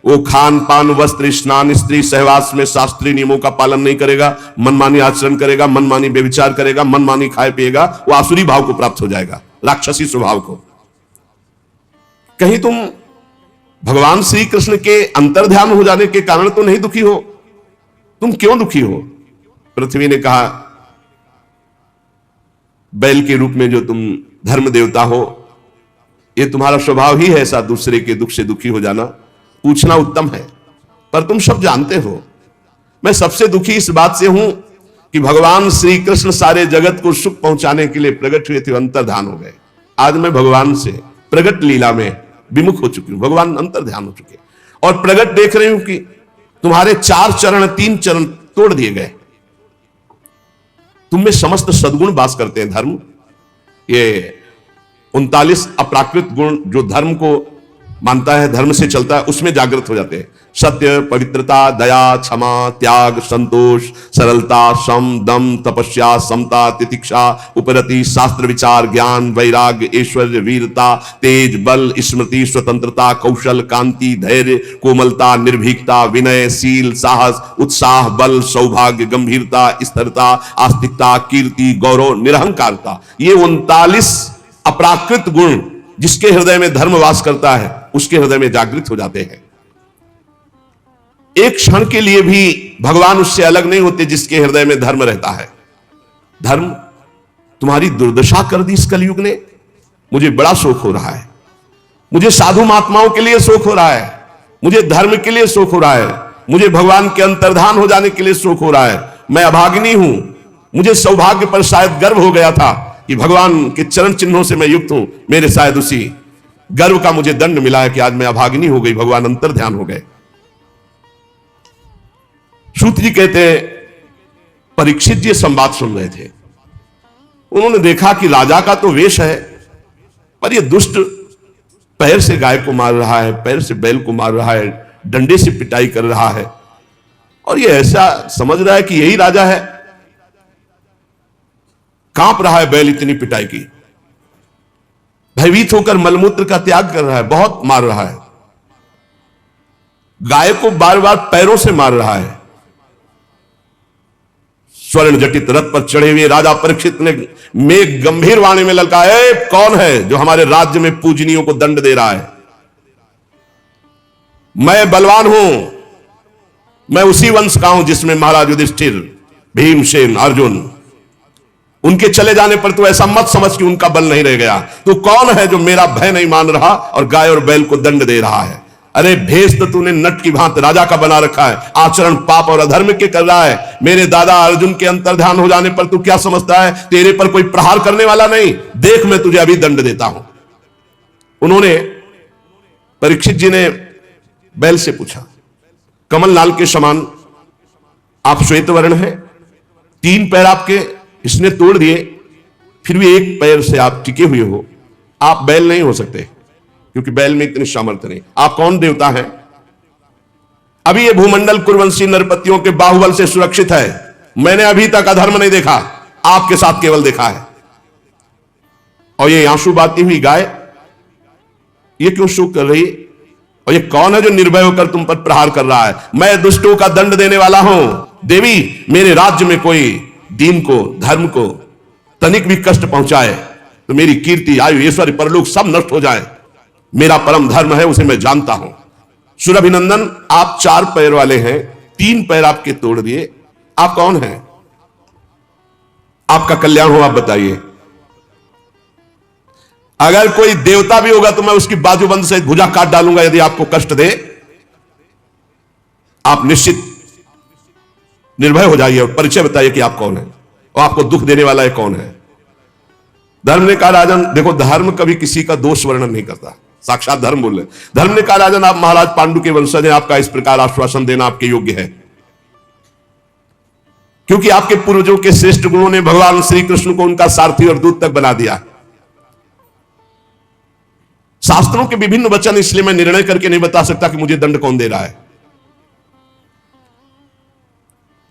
वो खान पान वस्त्र स्नान स्त्री सहवास में शास्त्रीय नियमों का पालन नहीं करेगा, मनमानी आचरण करेगा, मनमानी व्यभिचार करेगा, मनमानी खाए पिएगा, वो आसुरी भाव को प्राप्त हो जाएगा, राक्षसी स्वभाव को। कहीं तुम भगवान श्री कृष्ण के अंतर्ध्यान हो जाने के कारण तो नहीं दुखी हो? तुम क्यों दुखी हो? पृथ्वी ने कहा, बैल के रूप में जो तुम धर्म देवता हो, ये तुम्हारा स्वभाव ही है ऐसा, दूसरे के दुख से दुखी हो जाना। पूछना उत्तम है, पर तुम सब जानते हो मैं सबसे दुखी इस बात से हूं कि भगवान श्री कृष्ण सारे जगत को सुख पहुंचाने के लिए प्रकट हुए थे, अंतर्ध्यान हो गए। आज मैं भगवान से प्रगट लीला में विमुख हो चुकी हूं, भगवान अंतर्ध्यान हो चुके और प्रगट देख रही हूं कि तुम्हारे 4 चरण 3 चरण तोड़ दिए गए। तुम में समस्त सद्गुण वास करते हैं। धर्म ये 39 अप्राकृत गुण जो धर्म को मानता है, धर्म से चलता है, उसमें जागृत हो जाते हैं। सत्य, पवित्रता, दया, क्षमा, त्याग, संतोष, सरलता, सम, दम, तपस्या, समता, तितिक्षा, उपरति, शास्त्र विचार, ज्ञान, वैराग्य, ऐश्वर्य, वीरता, तेज, बल, स्मृति, स्वतंत्रता, कौशल, कांति, धैर्य, कोमलता, निर्भीकता, विनय, शील, साहस, उत्साह, बल, सौभाग्य, गंभीरता, स्थिरता, आस्तिकता, कीर्ति, गौरव, निरहंकारता, ये 39 अप्राकृत गुण जिसके हृदय में धर्म वास करता है उसके हृदय में जागृत हो जाते हैं। एक क्षण के लिए भी भगवान उससे अलग नहीं होते जिसके हृदय में धर्म रहता है। धर्म तुम्हारी दुर्दशा कर दी इस कलयुग ने। मुझे बड़ा शोक हो रहा है, मुझे साधु महात्माओं के लिए शोक हो रहा है, मुझे धर्म के लिए शोक हो रहा है, मुझे भगवान के अंतर्धान हो जाने के लिए शोक हो रहा है। मैं अभागिनी हूं। मुझे सौभाग्य पर शायद गर्व हो गया था कि भगवान के चरण चिन्हों से मैं युक्त हूं, मेरे शायद उसी गर्व का मुझे दंड मिला है कि आज मैं अभागिनी हो गई, भगवान अंतर्ध्यान हो गए। सूत जी कहते हैं, परीक्षित जी संवाद सुन रहे थे। उन्होंने देखा कि राजा का तो वेश है, पर यह दुष्ट पैर से गाय को मार रहा है, पैर से बैल को मार रहा है, डंडे से पिटाई कर रहा है, और यह ऐसा समझ रहा है कि यही राजा है। कांप रहा है बैल इतनी पिटाई की, भयभीत होकर मलमूत्र का त्याग कर रहा है, बहुत मार रहा है, गाय को बार बार पैरों से मार रहा है। स्वर्ण जटित रथ पर चढ़े हुए राजा परीक्षित ने मेघ गंभीर वाणी में ललकाया, कौन है जो हमारे राज्य में पूजनियों को दंड दे रहा है? मैं बलवान हूं, मैं उसी वंश का हूं जिसमें महाराज युधिष्ठिर, भीमसेन, अर्जुन, उनके चले जाने पर तू ऐसा मत समझ कि उनका बल नहीं रह गया। तू कौन है जो मेरा भय नहीं मान रहा और गाय और बैल को दंड दे रहा है? अरे भेष तो तूने नट की भांति राजा का बना रखा है, आचरण पाप और अधर्म के कर रहा है। मेरे दादा अर्जुन के अंतर्ध्यान हो जाने पर तू क्या समझता है तेरे पर कोई प्रहार करने वाला नहीं? देख मैं तुझे अभी दंड देता हूं। उन्होंने, परीक्षित जी ने बैल से पूछा, कमल लाल के समान आप श्वेत वर्ण हैं, 3 पैर आपके इसने तोड़ दिए, फिर भी 1 पैर से आप टिके हुए हो, आप बैल नहीं हो सकते, क्योंकि बैल में इतनी सामर्थ्य नहीं। आप कौन देवता हैं? अभी ये भूमंडल कुरवंशी नरपतियों के बाहुबल से सुरक्षित है। मैंने अभी तक अधर्म नहीं देखा, आपके साथ केवल देखा है। और ये आंसू बहाती हुई गाय, ये क्यों शोक कर रही? और ये कौन है जो निर्भय होकर तुम पर प्रहार कर रहा है? मैं दुष्टों का दंड देने वाला हूं। देवी, मेरे राज्य में कोई दीन को, धर्म को तनिक भी कष्ट पहुंचाए तो मेरी कीर्ति, आयु, ऐश्वर्य, परलोक सब नष्ट हो जाए। मेरा परम धर्म है, उसे मैं जानता हूं। सुरभिनंदन, आप 4 पैर वाले हैं, 3 पैर आपके तोड़ दिए, आप कौन हैं? आपका कल्याण हो, आप बताइए। अगर कोई देवता भी होगा तो मैं उसकी बाजूबंद से भुजा काट डालूंगा यदि आपको कष्ट दे। आप निश्चित निर्भय हो जाइए और परिचय बताइए कि आप कौन है और आपको दुख देने वाला है कौन है। धर्म ने कहा, राजन देखो, धर्म कभी किसी का दोष वर्णन नहीं करता, साक्षात धर्म बोल रहे। धर्म ने कहा, राजन आप महाराज पांडु के वंशज हैं, आपका इस प्रकार आश्वासन देना आपके योग्य है, क्योंकि आपके पूर्वजों के श्रेष्ठ गुणों ने भगवान श्री कृष्ण को उनका सारथी और दूत तक बना दिया। शास्त्रों के विभिन्न वचन, इसलिए मैं निर्णय करके नहीं बता सकता कि मुझे दंड कौन दे रहा है,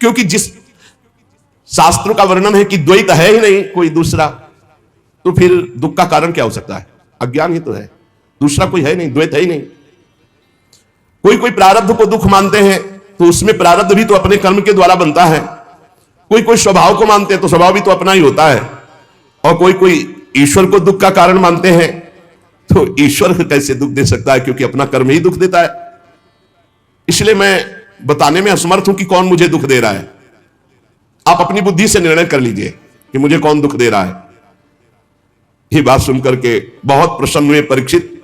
क्योंकि जिस शास्त्रों का वर्णन है कि द्वैत है ही नहीं कोई दूसरा, तो फिर दुख का कारण क्या हो सकता है? अज्ञान ही तो है, दूसरा कोई है नहीं, द्वैत है ही नहीं। कोई प्रारब्ध को दुख मानते हैं तो उसमें प्रारब्ध भी तो अपने कर्म के द्वारा बनता है। कोई स्वभाव को मानते हैं तो स्वभाव भी तो अपना ही होता है। और कोई ईश्वर को दुख का कारण मानते हैं तो ईश्वर कैसे दुख दे सकता है, क्योंकि अपना कर्म ही दुख देता है। इसलिए मैं बताने में असमर्थ हूं कि कौन मुझे दुख दे रहा है। आप अपनी बुद्धि से निर्णय कर लीजिए कि मुझे कौन दुख दे रहा है। ये बात सुनकर के बहुत प्रसन्न हुए परीक्षित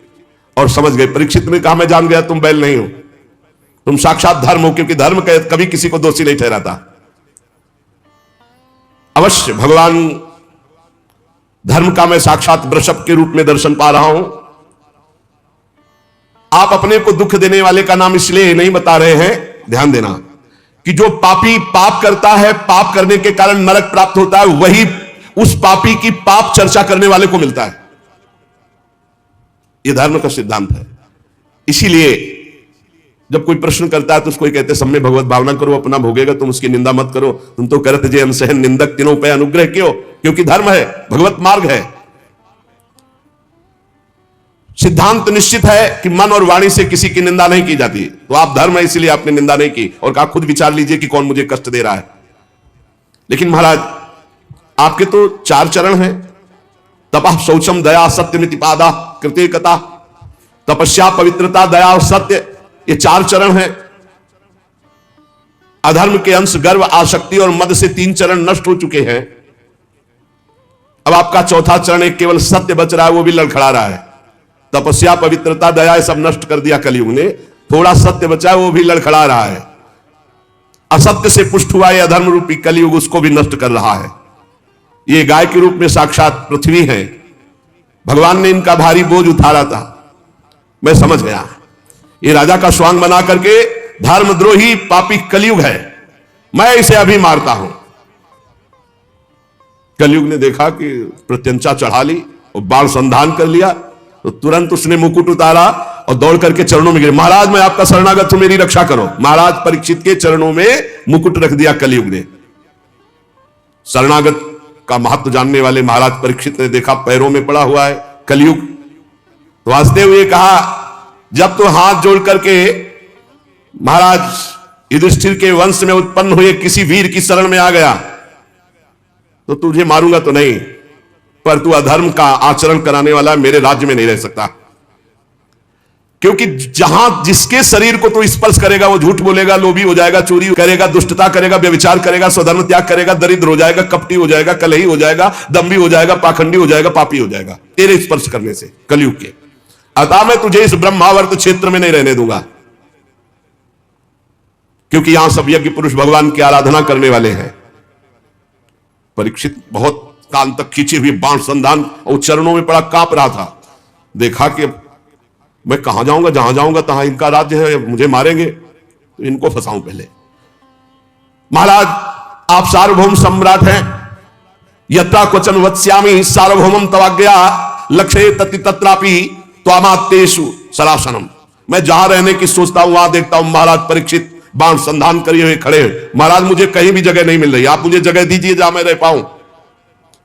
और समझ गए। परीक्षित ने कहा, मैं जान गया तुम बैल नहीं हो, तुम साक्षात धर्म हो, क्योंकि धर्म कभी किसी को दोषी नहीं ठहराता। अवश्य भगवान धर्म का मैं साक्षात वृषभ के रूप में दर्शन पा रहा हूं। आप अपने को दुख देने वाले का नाम इसलिए नहीं बता रहे हैं, ध्यान देना, कि जो पापी पाप करता है, पाप करने के कारण नरक प्राप्त होता है, वही उस पापी की पाप चर्चा करने वाले को मिलता है। यह धर्म का सिद्धांत है। इसीलिए जब कोई प्रश्न करता है तो उसको कहते, सब में भगवत भावना करो, अपना भोगेगा, तुम उसकी निंदा मत करो। तुम तो करते जे अनसहन निंदक तीनों पे अनुग्रह क्यों? क्योंकि धर्म है, भगवत मार्ग है। सिद्धांत निश्चित है कि मन और वाणी से किसी की निंदा नहीं की जाती। तो आप धर्म है इसलिए आपने निंदा नहीं की, और कहा खुद विचार लीजिए कि कौन मुझे कष्ट दे रहा है। लेकिन महाराज आपके तो 4 चरण हैं, तपः शौचम दया सत्यमिति पादा कृतिकता, तपस्या पवित्रता दया और सत्य, ये 4 चरण हैं। अधर्म के अंश गर्व आसक्ति और मद से 3 चरण नष्ट हो चुके हैं। अब आपका 4था चरण एक केवल सत्य बच रहा है, वो भी लड़खड़ा रहा है। तपस्या पवित्रता दया सब नष्ट कर दिया कलयुग ने, थोड़ा सत्य बचा है, वो भी लड़खड़ा रहा है। असत्य से पुष्ट हुआ ये अधर्म रूपी कलयुग उसको भी नष्ट कर रहा है। ये गाय के रूप में साक्षात पृथ्वी है। भगवान ने इनका भारी बोझ उतारा था, मैं समझ गया। ये राजा का स्वांग बना करके धर्मद्रोही पापी कलयुग है, मैं इसे अभी मारता हूं। कलयुग ने देखा कि प्रत्यंचा चढ़ा ली और बाण संधान कर लिया, तो तुरंत उसने मुकुट उतारा और दौड़ करके चरणों में गिरे। महाराज मैं आपका शरणागत हूं, मेरी रक्षा करो। महाराज परीक्षित के चरणों में मुकुट रख दिया कलयुग ने। शरणागत का महत्व जानने वाले महाराज परीक्षित ने देखा पैरों में पड़ा हुआ है कलयुग, तो हंसते हुए कहा, जब तो हाथ जोड़ करके महाराज युधिष्ठिर के वंश में उत्पन्न हुए किसी वीर की शरण में आ गया तो तुझे मारूंगा तो नहीं, पर तू अधर्म का आचरण कराने वाला मेरे राज्य में नहीं रह सकता। क्योंकि जहां जिसके शरीर को तो स्पर्श करेगा वो झूठ बोलेगा, लोभी हो जाएगा, चोरी करेगा, दुष्टता करेगा, व्यभिचार करेगा, स्वधर्म त्याग करेगा, दरिद्र हो जाएगा, कपटी हो जाएगा, कलही हो जाएगा, दम्भी हो जाएगा, पाखंडी हो जाएगा, पापी हो जाएगा तेरे स्पर्श करने से कलयुग के। अतः मैं तुझे इस ब्रह्मावर्त क्षेत्र में नहीं रहने दूंगा, क्योंकि यहां सब यज्ञ पुरुष भगवान की आराधना करने वाले हैं। परीक्षित बहुत कान तक खींची हुई बाण संधान और चरणों में पड़ा कांप रहा था। देखा कि मैं कहां जाऊंगा, जहां जाऊंगा तहां इनका राज्य है, मुझे मारेंगे, तो इनको फंसाऊं पहले। महाराज आप सार्वभौम सम्राट हैं, यत्रा क्वचन वत्स्यामि सार्वभौमम तवाज्ञा लक्ष्य तति तत्रापि त्वामातेषु सरासनम। मैं जहां रहने की सोचता हूं वहां देखता हूं महाराज परीक्षित बाण संधान करिए हुए खड़े हैं। महाराज मुझे कहीं भी जगह नहीं मिल रही, आप मुझे जगह दीजिए जहां मैं रह पाऊं।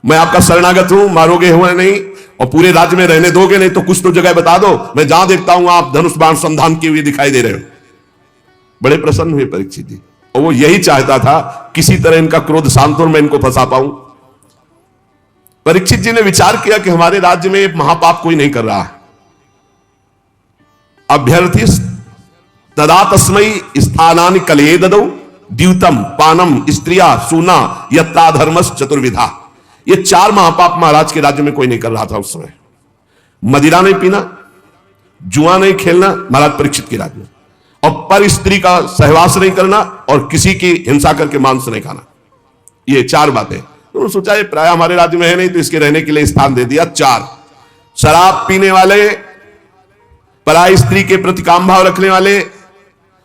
मैं आपका शरणागत हूं, मारोगे हुए नहीं और पूरे राज्य में रहने दोगे नहीं तो कुछ तो जगह बता दो, मैं जहां देखता हूं आप धनुष बाण संधान किए हुए दिखाई दे रहे हो। बड़े प्रसन्न हुए परीक्षित जी, और वो यही चाहता था किसी तरह इनका क्रोध शांत हो, मैं इनको फंसा पाऊं। परीक्षित जी ने विचार किया कि हमारे राज्य में महापाप कोई नहीं कर रहा है। अभ्यर्थी तदा तस्मै स्थानानि कलये ददौ द्यूतम पानम स्त्रिया सूना यत्ता धर्मस चतुर्विधा। ये 4 महापाप महाराज के राज्य में कोई नहीं कर रहा था उस समय। मदिरा नहीं पीना, जुआ नहीं खेलना महाराज परीक्षित के राज्य में, और पर स्त्री का सहवास नहीं करना और किसी की हिंसा करके मांस नहीं खाना। ये 4 बातें। तो सोचा ये प्राय हमारे राज्य में है नहीं, तो इसके रहने के लिए स्थान दे दिया 4। शराब पीने वाले, पराई स्त्री के प्रति काम भाव रखने वाले,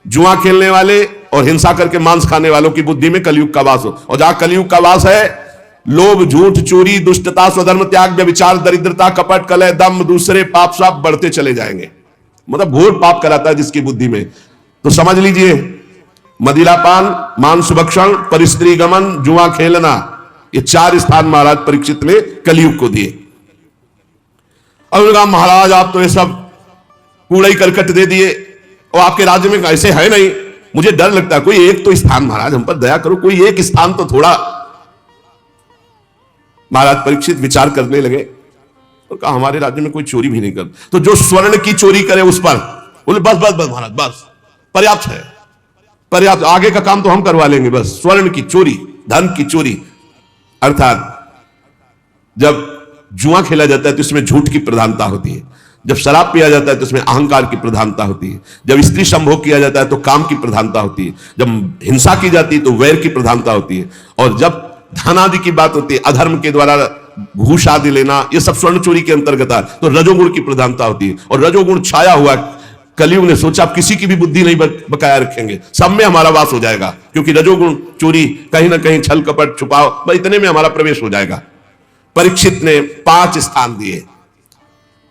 जुआ खेलने वाले और हिंसा करके मांस खाने वालों की बुद्धि में कलयुग का वास हो। और जहां कलयुग का वास है, लोभ, झूठ, चोरी, दुष्टता, स्वधर्म त्याग, व्यभिचार, दरिद्रता, कपट, कलह, दम, दूसरे पाप सब बढ़ते चले जाएंगे। मतलब घोर पाप कराता है जिसकी बुद्धि में। तो समझ लीजिए, मदिरापान, मांस भक्षण, परिस्त्री गमन, जुआ खेलना, ये 4 स्थान महाराज परीक्षित ने कलयुग को दिए। और कहा महाराज आप तो ये सब कूड़ा ही करकट दे दिए, और आपके राज्य में ऐसे है नहीं, मुझे डर लगता है। कोई एक तो स्थान महाराज हम पर दया करो, कोई एक स्थान तो थोड़ा। महाराज परीक्षित विचार करने लगे और कहा हमारे राज्य में कोई चोरी भी नहीं कर, तो जो स्वर्ण की चोरी करे उस पर बोले बस बस बस महाराज बस पर्याप्त है, पर्याप्त, आगे का काम तो हम करवा लेंगे, बस स्वर्ण की चोरी, धन की चोरी। अर्थात जब जुआ खेला जाता है तो इसमें झूठ की प्रधानता होती है, जब शराब पिया जाता है तो इसमें अहंकार की प्रधानता होती है, जब स्त्री संभोग किया जाता है तो काम की प्रधानता होती है, जब हिंसा की जाती है तो वैर की प्रधानता होती है, और जब धन आदि की बात होती है, अधर्म के द्वारा घूस आदि लेना, ये सब स्वर्ण चोरी के अंतर्गत है, तो रजोगुण की प्रधानता होती है। और रजोगुण छाया हुआ कलयुग ने सोचा आप किसी की भी बुद्धि नहीं बकाया रखेंगे, सब में हमारा वास हो जाएगा, क्योंकि रजोगुण चोरी कहीं ना कहीं छल कपट छुपाव इतने में हमारा प्रवेश हो जाएगा। परीक्षित ने 5 स्थान दिए,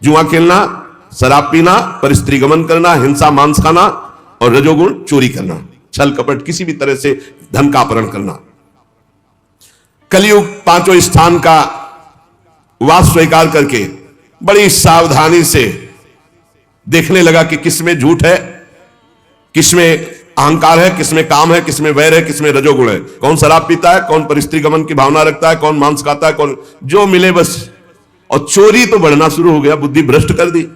जुआ खेलना, शराब पीना, परिस्त्री गमन करना, हिंसा मांस खाना और रजोगुण चोरी करना, छल कपट किसी भी तरह से धन का अपहरण करना। कलयुग 5वें स्थान का वास स्वीकार करके बड़ी सावधानी से देखने लगा कि किसमें झूठ है, किसमें अहंकार है, किसमें काम है, किसमें वैर है, किसमें रजोगुण है, कौन शराब पीता है, कौन परिस्त्री गमन की भावना रखता है, कौन मांस खाता है, कौन जो मिले बस। और चोरी तो बढ़ना शुरू हो गया, बुद्धि भ्रष्ट कर दी।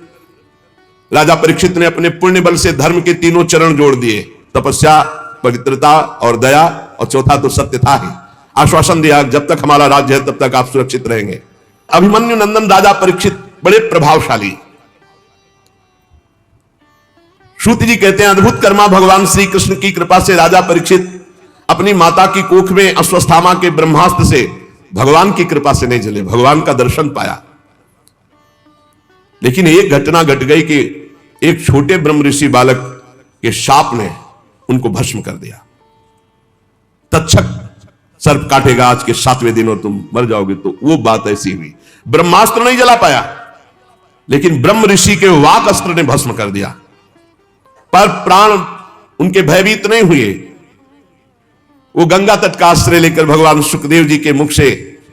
राजा परीक्षित ने अपने पुण्य बल से धर्म के 3 चरण जोड़ दिए, तपस्या, पवित्रता और दया, और चौथा तो सत्य था ही। आश्वासन दिया जब तक हमारा राज्य है तब तक आप सुरक्षित रहेंगे। अभिमन्यु नंदन राजा परीक्षित बड़े प्रभावशाली। श्रुति जी कहते हैं अद्भुत कर्मा भगवान श्री कृष्ण की कृपा से राजा परीक्षित अपनी माता की कोख में अश्वत्थामा के ब्रह्मास्त्र से भगवान की कृपा से नहीं जले, भगवान का दर्शन पाया। लेकिन एक घटना घट गई कि एक छोटे ब्रह्म ऋषि बालक के शाप ने उनको भस्म कर दिया। तक्षक सर्प काटेगा आज के 7वें दिन और तुम मर जाओगे, तो वो बात ऐसी हुई। ब्रह्मास्त्र नहीं जला पाया, लेकिन ब्रह्म ऋषि के वाक अस्त्र ने भस्म कर दिया। पर प्राण उनके भयभीत नहीं हुए, वो गंगा तट का आश्रय लेकर भगवान सुखदेव जी के मुख से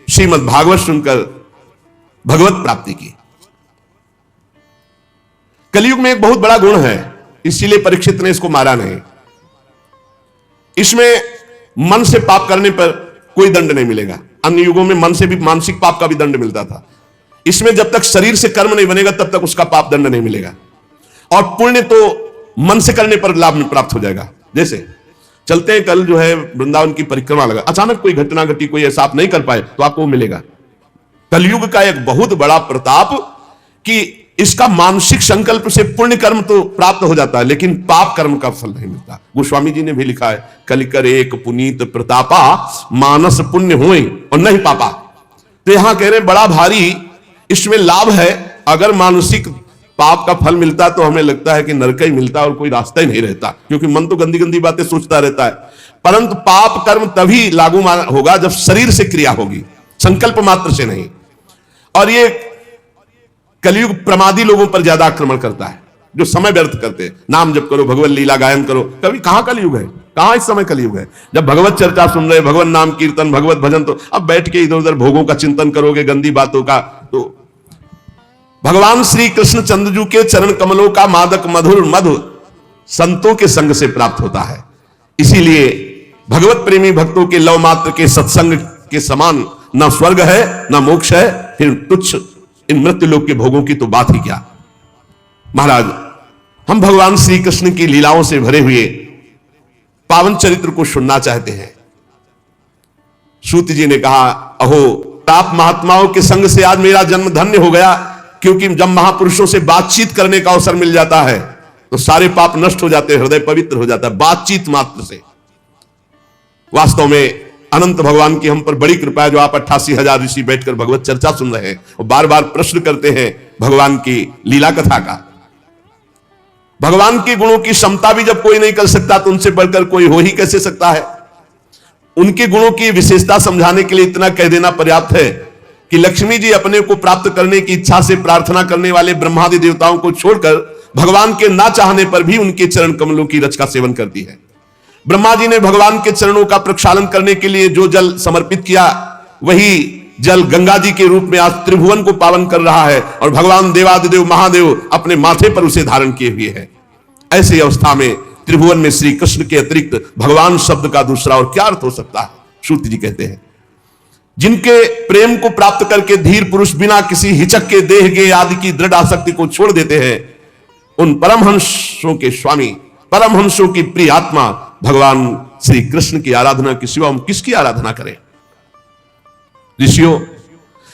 श्रीमद् भागवत सुनकर भगवत प्राप्ति की। कलयुग में एक बहुत बड़ा गुण है, इसीलिए परीक्षित ने इसको मारा नहीं। इसमें मन से पाप करने पर कोई दंड नहीं मिलेगा। अन्य युगों में मन से भी मानसिक पाप का भी दंड मिलता था। इसमें जब तक शरीर से कर्म नहीं बनेगा तब तक उसका पाप दंड नहीं मिलेगा। और पुण्य तो मन से करने पर लाभ में प्राप्त हो जाएगा। जैसे चलते हैं, कल जो है वृंदावन की परिक्रमा लगा, अचानक कोई घटना घटी, कोई ऐसा आप नहीं कर पाए तो आपको वो मिलेगा। कलयुग का एक बहुत बड़ा प्रताप कि इसका मानसिक संकल्प से पुण्य कर्म तो प्राप्त हो जाता है, लेकिन पाप कर्म का फल नहीं मिलता। गोस्वामी जी ने भी लिखा है, कलिकर एक पुनीत प्रतापा, मानस पुण्य होए और नहीं पापा। तो यहां कह रहे बड़ा भारी इसमें लाभ है। अगर मानसिक पाप का फल मिलता तो हमें लगता है कि नरक ही मिलता और कोई रास्ता ही नहीं रहता, क्योंकि मन तो गंदी गंदी बातें सोचता रहता है। परंतु पाप कर्म तभी लागू होगा जब शरीर से क्रिया होगी, संकल्प मात्र से नहीं। और ये कलयुग प्रमादी लोगों पर ज्यादा आक्रमण करता है, जो समय व्यर्थ करते हैं। नाम जप करो, भगवत लीला गायन करो। कभी कहां कलयुग है, कहां इस समय कलयुग है? जब भगवत चर्चा सुन रहे, भगवत नाम कीर्तन, भगवत भजन, तो अब बैठ के इधर उधर भोगों का चिंतन करोगे, गंदी बातों का। तो भगवान श्री कृष्ण चंद्रजू के चरण कमलों का मादक मधुर मधु संतों के संग से प्राप्त होता है। इसीलिए भगवत प्रेमी भक्तों के लव मात्र के सत्संग के समान न स्वर्ग है न मोक्ष है, फिर तुच्छ इन मृत्यु लोक के भोगों की तो बात ही क्या। महाराज, हम भगवान श्री कृष्ण की लीलाओं से भरे हुए पावन चरित्र को सुनना चाहते हैं। सूत जी ने कहा, अहो आप महात्माओं के संग से आज मेरा जन्म धन्य हो गया, क्योंकि जब महापुरुषों से बातचीत करने का अवसर मिल जाता है तो सारे पाप नष्ट हो जाते हैं, हृदय पवित्र हो जाता है बातचीत मात्र से। वास्तव में अनंत भगवान की हम पर बड़ी कृपा है, जो आप 88,000 ऋषि बैठकर भगवत चर्चा सुन रहे हैं और बार बार प्रश्न करते हैं भगवान की लीला कथा का। भगवान के गुणों की क्षमता भी जब कोई नहीं कर सकता तो उनसे बढ़कर कोई हो ही कैसे सकता है। उनके गुणों की विशेषता समझाने के लिए इतना कह देना पर्याप्त है कि लक्ष्मी जी अपने को प्राप्त करने की इच्छा से प्रार्थना करने वाले ब्रह्मादि देवताओं को छोड़कर भगवान के ना चाहने पर भी उनके चरण कमलों की रच का सेवन करती है। ब्रह्मा जी ने भगवान के चरणों का प्रक्षालन करने के लिए जो जल समर्पित किया, वही जल गंगा जी के रूप में आज त्रिभुवन को पावन कर रहा है और भगवान देवादिदेव महादेव अपने माथे पर उसे धारण किए हुए हैं। ऐसी अवस्था में त्रिभुवन में श्री कृष्ण के अतिरिक्त भगवान शब्द का दूसरा और क्या अर्थ हो सकता है? सूत जी कहते हैं, जिनके प्रेम को प्राप्त करके धीर पुरुष बिना किसी हिचक के देह गे आदि की दृढ़ आसक्ति को छोड़ देते हैं, उन परमहंसों के स्वामी, परमहंसों की प्रिय आत्मा भगवान श्री कृष्ण की आराधना के सिवा हम किसकी आराधना करें? ऋषियों,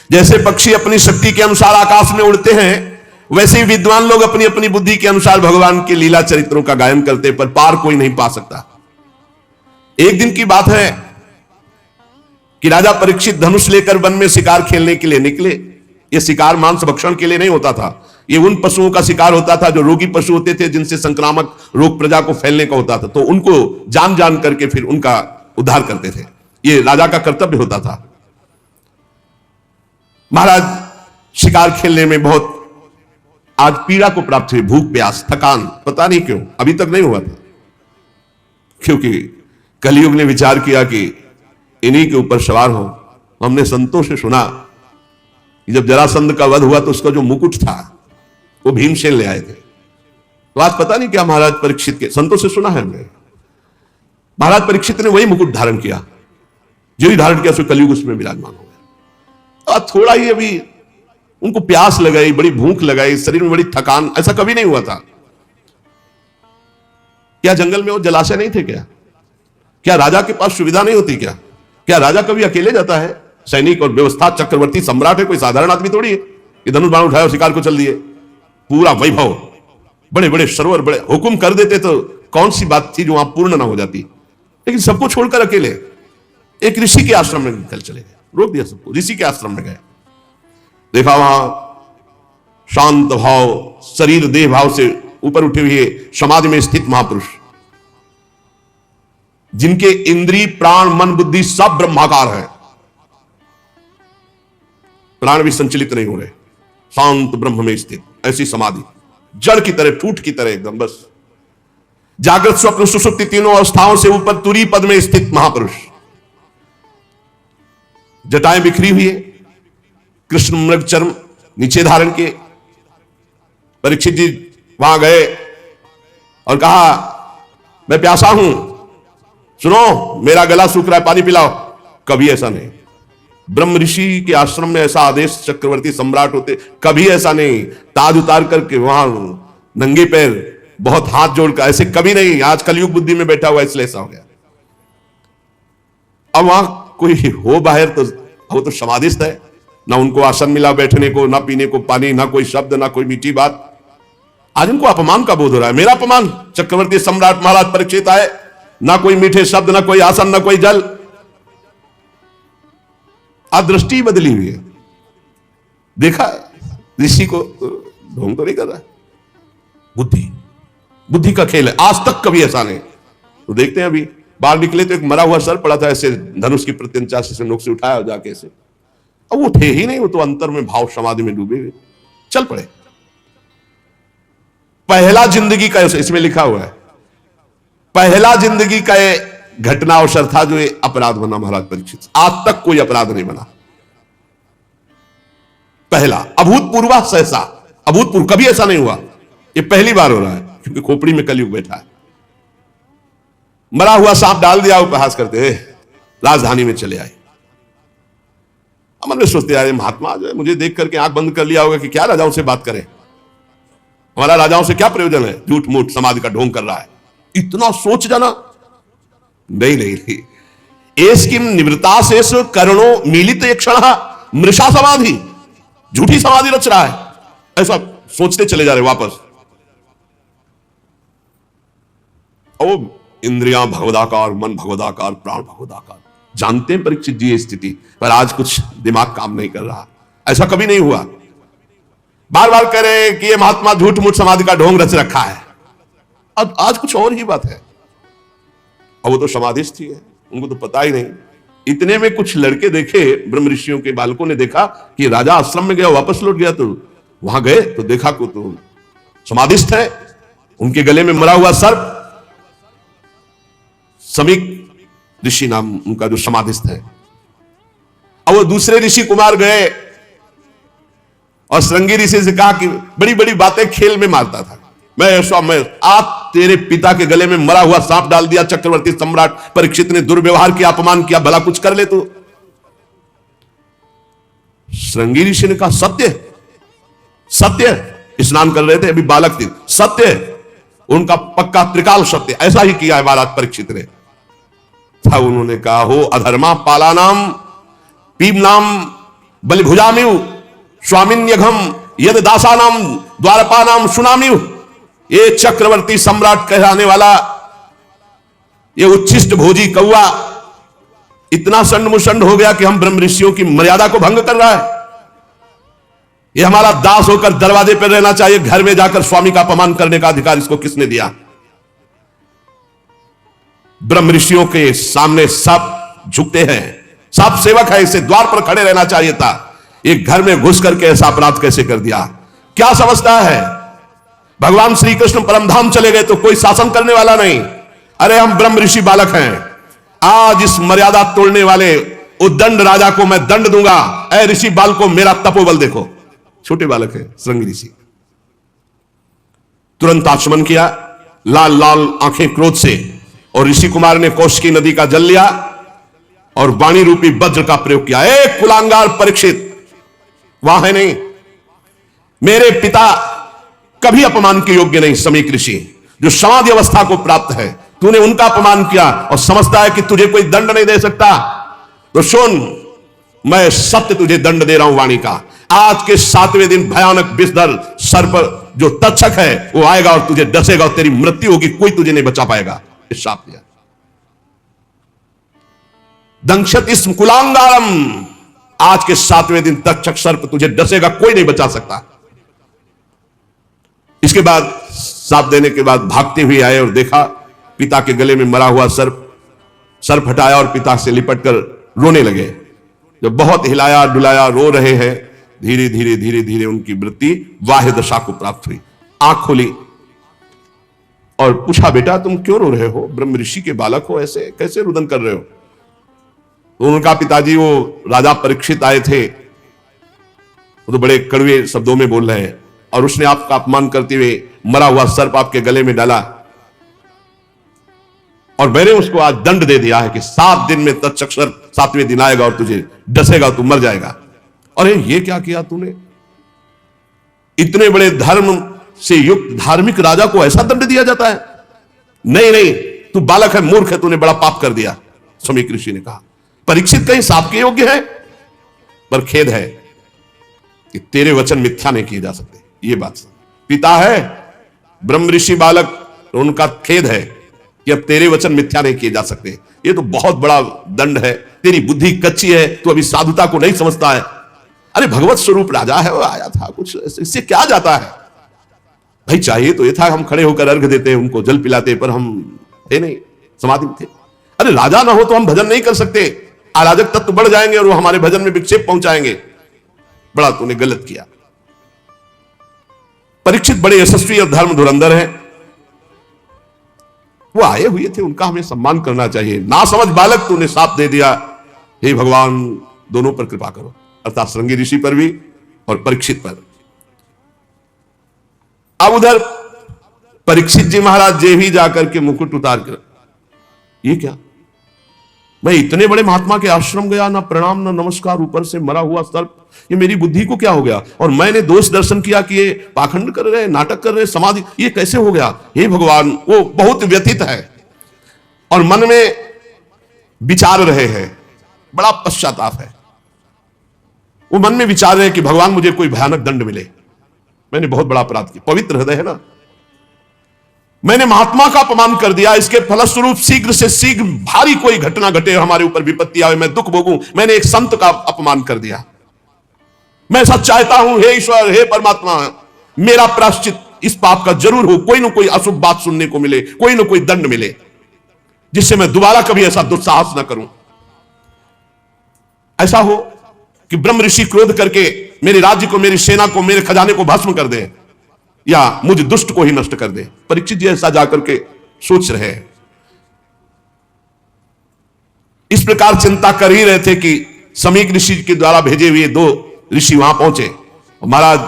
जैसे पक्षी अपनी शक्ति के अनुसार आकाश में उड़ते हैं, वैसे ही विद्वान लोग अपनी अपनी बुद्धि के अनुसार भगवान के लीला चरित्रों का गायन करते, पर पार कोई नहीं पा सकता। एक दिन की बात है कि राजा परीक्षित धनुष लेकर वन में शिकार खेलने के लिए निकले। यह शिकार मांस भक्षण के लिए नहीं होता था, ये उन पशुओं का शिकार होता था जो रोगी पशु होते थे, जिनसे संक्रामक रोग प्रजा को फैलने का होता था, तो उनको जान जान करके फिर उनका उद्धार करते थे। ये राजा का कर्तव्य होता था। महाराज शिकार खेलने में बहुत आज पीड़ा को प्राप्त हुई, भूख प्यास थकान, पता नहीं क्यों अभी तक नहीं हुआ था, क्योंकि कलयुग ने विचार किया कि इन्हीं के ऊपर सवार हो। हमने संतों से सुना कि जब जरासंध का वध हुआ तो उसका जो मुकुट था वो भीमसेन ले आए थे। तो आज पता नहीं क्या महाराज परीक्षित के, संतों से सुना है हमने, महाराज परीक्षित ने वही मुकुट धारण किया, जो ही धारण किया सो कलयुग उसमें विराजमान हो गया। आज थोड़ा ही अभी उनको प्यास लगाई, बड़ी भूख लगाई, शरीर में बड़ी थकान, ऐसा कभी नहीं हुआ था। क्या जंगल में वो जलाशय नहीं थे क्या? क्या राजा के पास सुविधा नहीं होती क्या? क्या राजा कभी अकेले जाता है? सैनिक और व्यवस्था चक्रवर्ती सम्राट है, कोई साधारण आदमी थोड़ी है कि धनुष बाण उठाया और शिकार को चल दिए। पूरा वैभव, बड़े बड़े सरोवर, बड़े हुक्म कर देते तो कौन सी बात थी जो वहां पूर्ण ना हो जाती। लेकिन सबको छोड़कर अकेले एक ऋषि के आश्रम में निकल चले गए, रोक दिया सबको, ऋषि के आश्रम में गए। देखा वहां शांत भाव, शरीर देह भाव से ऊपर उठे हुए समाधि में स्थित महापुरुष, जिनके इंद्रिय प्राण मन बुद्धि सब ब्रह्माकार है, प्राण भी संचलित नहीं हो रहे, शांत ब्रह्म में स्थित ऐसी समाधि, जड़ की तरह, ठूठ की तरह एकदम, बस जागृत स्वप्न सुषुप्ति तीनों अवस्थाओं से ऊपर तुरी पद में स्थित महापुरुष, जटाएं बिखरी हुई है, कृष्ण मृग चर्म नीचे धारण किए। परीक्षित जी वहां गए और कहा, मैं प्यासा हूं, सुनो मेरा गला सूख रहा है, पानी पिलाओ। कभी ऐसा नहीं, ब्रह्म ऋषि के आश्रम में ऐसा आदेश चक्रवर्ती सम्राट होते, कभी ऐसा नहीं। ताज उतार करके वहां नंगे पैर, बहुत हाथ जोड़कर, ऐसे कभी नहीं। आज कलयुग बुद्धि में बैठा हुआ इसलिए ऐसा हो गया। अब वहां कोई हो बाहर तो वो तो समाधिस्थ है, ना उनको आसन मिला बैठने को, ना पीने को पानी, ना कोई शब्द, ना कोई मीठी बात। आज उनको अपमान का बोध हो रहा है, मेरा अपमान। चक्रवर्ती सम्राट महाराज परीक्षित आए, ना कोई मीठे शब्द, ना कोई आसन, ना कोई जल। आज दृष्टि बदली हुई है। देखा ऋषि को ढोंग तो नहीं कर रहा, बुद्धि का खेल है। आज तक कभी ऐसा नहीं। तो देखते हैं, अभी बाहर निकले तो एक मरा हुआ सर पड़ा था, ऐसे धनुष की प्रत्यंचा से नोक से उठाया जाके ऐसे। अब वो थे ही नहीं, वो तो अंतर में भाव समाधि में डूबे हुए चल पड़े। पहला जिंदगी का, इसमें लिखा हुआ है, पहला जिंदगी का घटना अवसर था जो ये अपराध बना महाराज परीक्षित। आज तक कोई अपराध नहीं बना। पहला अभूतपूर्व, सहसा अभूतपूर्व, कभी ऐसा नहीं हुआ। ये पहली बार हो रहा है, क्योंकि खोपड़ी में कलयुग बैठा है। मरा हुआ सांप डाल दिया, उपहास करते हैं, राजधानी में चले आए। अमन में सोचते यार महात्मा जो है मुझे देख करके आंख बंद कर लिया होगा कि क्या राजाओं से बात करें, हमारा राजाओं से क्या प्रयोजन है, झूठ मूठ समाधि का ढोंग कर रहा है। इतना सोच जाना, नहीं नहीं नहीं। एस किम निवृत्ता से करणों मिलित एक क्षण मृषा समाधि, झूठी समाधि रच रहा है, ऐसा सोचते चले जा रहे वापस। और इंद्रियां भगवदाकार, मन भगवदाकार, प्राण भगवदाकार। जानते हैं परीक्षित जी ये स्थिति, पर आज कुछ दिमाग काम नहीं कर रहा। ऐसा कभी नहीं हुआ। बार बार कह रहे हैं कि ये महात्मा झूठ मूठ समाधि का ढोंग रच रखा है। अब आज कुछ और ही बात है। अब वो तो समाधिस्थ ही है, उनको तो पता ही नहीं। इतने में कुछ लड़के देखे, ब्रह्म ऋषियों के बालकों ने देखा कि राजा आश्रम में गया, वापस लौट गया। तो वहां गए तो देखा को तो समाधिस्थ है, उनके गले में मरा हुआ सर्प। समीक ऋषि नाम उनका जो समाधिस्थ है। अब वो दूसरे ऋषि कुमार गए और श्रृंगी ऋषि से कहा कि बड़ी बड़ी बातें खेल में मारता था मैं आप तेरे पिता के गले में मरा हुआ सांप डाल दिया, चक्रवर्ती सम्राट परीक्षित ने दुर्व्यवहार किया, अपमान किया, भला कुछ कर ले तू। श्रृंगी ऋषि ने कहा सत्य सत्य, स्नान कर रहे थे अभी बालक थे, सत्य, उनका पक्का त्रिकाल सत्य, ऐसा ही किया है महाराज परीक्षित ने। था उन्होंने कहा हो अधर्मा पालानाम पीमनाम बलिभुजामिव स्वामिन्यघम यद दासानाम द्वारपानाम सुनामिव। ये चक्रवर्ती सम्राट कहलाने वाला ये उच्छिष्ट भोजी कौआ इतना संड मुसंड हो गया कि हम ब्रह्म ऋषियों की मर्यादा को भंग कर रहा है। ये हमारा दास होकर दरवाजे पर रहना चाहिए, घर में जाकर स्वामी का अपमान करने का अधिकार इसको किसने दिया? ब्रह्म ऋषियों के सामने सब झुकते हैं, सब सेवक है, इसे द्वार पर खड़े रहना चाहिए था। एक घर में घुस करके ऐसा अपराध कैसे कर दिया? क्या समझता है? भगवान श्री कृष्ण परमधाम चले गए तो कोई शासन करने वाला नहीं। अरे हम ब्रह्म ऋषि बालक हैं, आज इस मर्यादा तोड़ने वाले उद्दंड राजा को मैं दंड दूंगा। ऐ ऋषि बाल को मेरा तपोबल देखो। छोटे बालक है श्रृंगी ऋषि, तुरंत आचमन किया, लाल लाल आंखें क्रोध से, और ऋषि कुमार ने कौशिकी नदी का जल लिया और वाणी रूपी वज्र का प्रयोग किया। एक कुलांगार परीक्षित वहां है नहीं, मेरे पिता कभी अपमान के योग्य नहीं। समीक ऋषि जो समाधि अवस्था को प्राप्त है, तूने उनका अपमान किया और समझता है कि तुझे कोई दंड नहीं दे सकता। तो सुन, मैं सत्य तुझे दंड दे रहा हूं वाणी का। आज के 7वें दिन भयानक विषधर सर्प जो तक्षक है वो आएगा और तुझे डसेगा और तेरी मृत्यु होगी, कोई तुझे नहीं बचा पाएगा। इस शाप दिया दंक्षति स्म कुलांगारम, आज के 7वें दिन तक्षक सर्प तुझे डसेगा, कोई नहीं बचा सकता। इसके बाद साप देने के बाद भागते हुए आए और देखा पिता के गले में मरा हुआ सर्प हटाया और पिता से लिपट कर रोने लगे। जब बहुत हिलाया डुलाया, रो रहे हैं, धीरे धीरे धीरे धीरे उनकी वृत्ति बाह्य दशा को प्राप्त हुई। आंख खोली और पूछा, बेटा तुम क्यों रो रहे हो? ब्रह्म ऋषि के बालक हो, ऐसे कैसे रुदन कर रहे हो? तो उनका पिताजी वो राजा परीक्षित आए थे, वो तो बड़े कड़वे शब्दों में बोल रहे हैं, और उसने आपका अपमान करते हुए मरा हुआ सर्प आपके गले में डाला, और मैंने उसको आज दंड दे दिया है कि 7 दिन में तक्षक सर्प 7वें दिन आएगा और तुझे डसेगा, तू मर जाएगा। अरे ये क्या किया तूने? इतने बड़े धर्म से युक्त धार्मिक राजा को ऐसा दंड दिया जाता है? नहीं नहीं, तू बालक है, मूर्ख है, तूने बड़ा पाप कर दिया, समीक ऋषि ने कहा। परीक्षित कहीं शाप के योग्य है, पर खेद है कि तेरे वचन मिथ्या नहीं किए जा सकते। ये बात पिता है ब्रह्म ऋषि बालक, तो उनका खेद है कि अब तेरे वचन मिथ्या नहीं किए जा सकते। ये तो बहुत बड़ा दंड है, तेरी बुद्धि कच्ची है, तू अभी साधुता को नहीं समझता है। अरे भगवत स्वरूप राजा है, वो आया था, कुछ इससे क्या जाता है भाई? चाहिए तो ये था हम खड़े होकर अर्घ देते, उनको जल पिलाते, पर हम थे नहीं, समाधि में थे। अरे राजा ना हो तो हम भजन नहीं कर सकते, अराजक तत्व बढ़ जाएंगे और वो हमारे भजन में विक्षेप पहुंचाएंगे। बड़ा तूने गलत किया। परीक्षित बड़े यशस्वी और धर्म धुरंधर हैं, वो आए हुए थे, उनका हमें सम्मान करना चाहिए। ना समझ बालक तूने साप दे दिया। हे भगवान, दोनों पर कृपा करो, अर्थात श्रृंगी ऋषि पर भी और परीक्षित पर। अब उधर परीक्षित जी महाराज जे भी जाकर के मुकुट उतार कर, ये क्या, मैं इतने बड़े महात्मा के आश्रम गया, ना प्रणाम ना नमस्कार, ऊपर से मरा हुआ सर्प, ये मेरी बुद्धि को क्या हो गया? और मैंने दोष दर्शन किया कि ये पाखंड कर रहे हैं, नाटक कर रहे हैं, समाधि, ये कैसे हो गया? हे भगवान, वो बहुत व्यथित है और मन में विचार रहे हैं, बड़ा पश्चाताप है। वो मन में विचार रहे कि भगवान मुझे कोई भयानक दंड मिले, मैंने बहुत बड़ा अपराध किया। पवित्र हृदय है ना, मैंने महात्मा का अपमान कर दिया, इसके फलस्वरूप शीघ्र से शीघ्र भारी कोई घटना घटे, हमारे ऊपर विपत्ति आवे, मैं दुख भोगूं। मैंने एक संत का अपमान कर दिया। मैं सच चाहता हूं, हे ईश्वर, हे परमात्मा, मेरा प्रायश्चित इस पाप का जरूर हो, कोई ना कोई अशुभ बात सुनने को मिले, कोई ना कोई दंड मिले, जिससे मैं दोबारा कभी ऐसा दुस्साहस ना करूं। ऐसा हो कि ब्रह्म ऋषि क्रोध करके मेरे राज्य को, मेरी सेना को, मेरे खजाने को भस्म कर दे, या मुझ दुष्ट को ही नष्ट कर दे। परीक्षित जी ऐसा जाकर के सोच रहे हैं। इस प्रकार चिंता कर ही रहे थे कि समीक ऋषि के द्वारा भेजे हुए 2 ऋषि वहां पहुंचे। महाराज,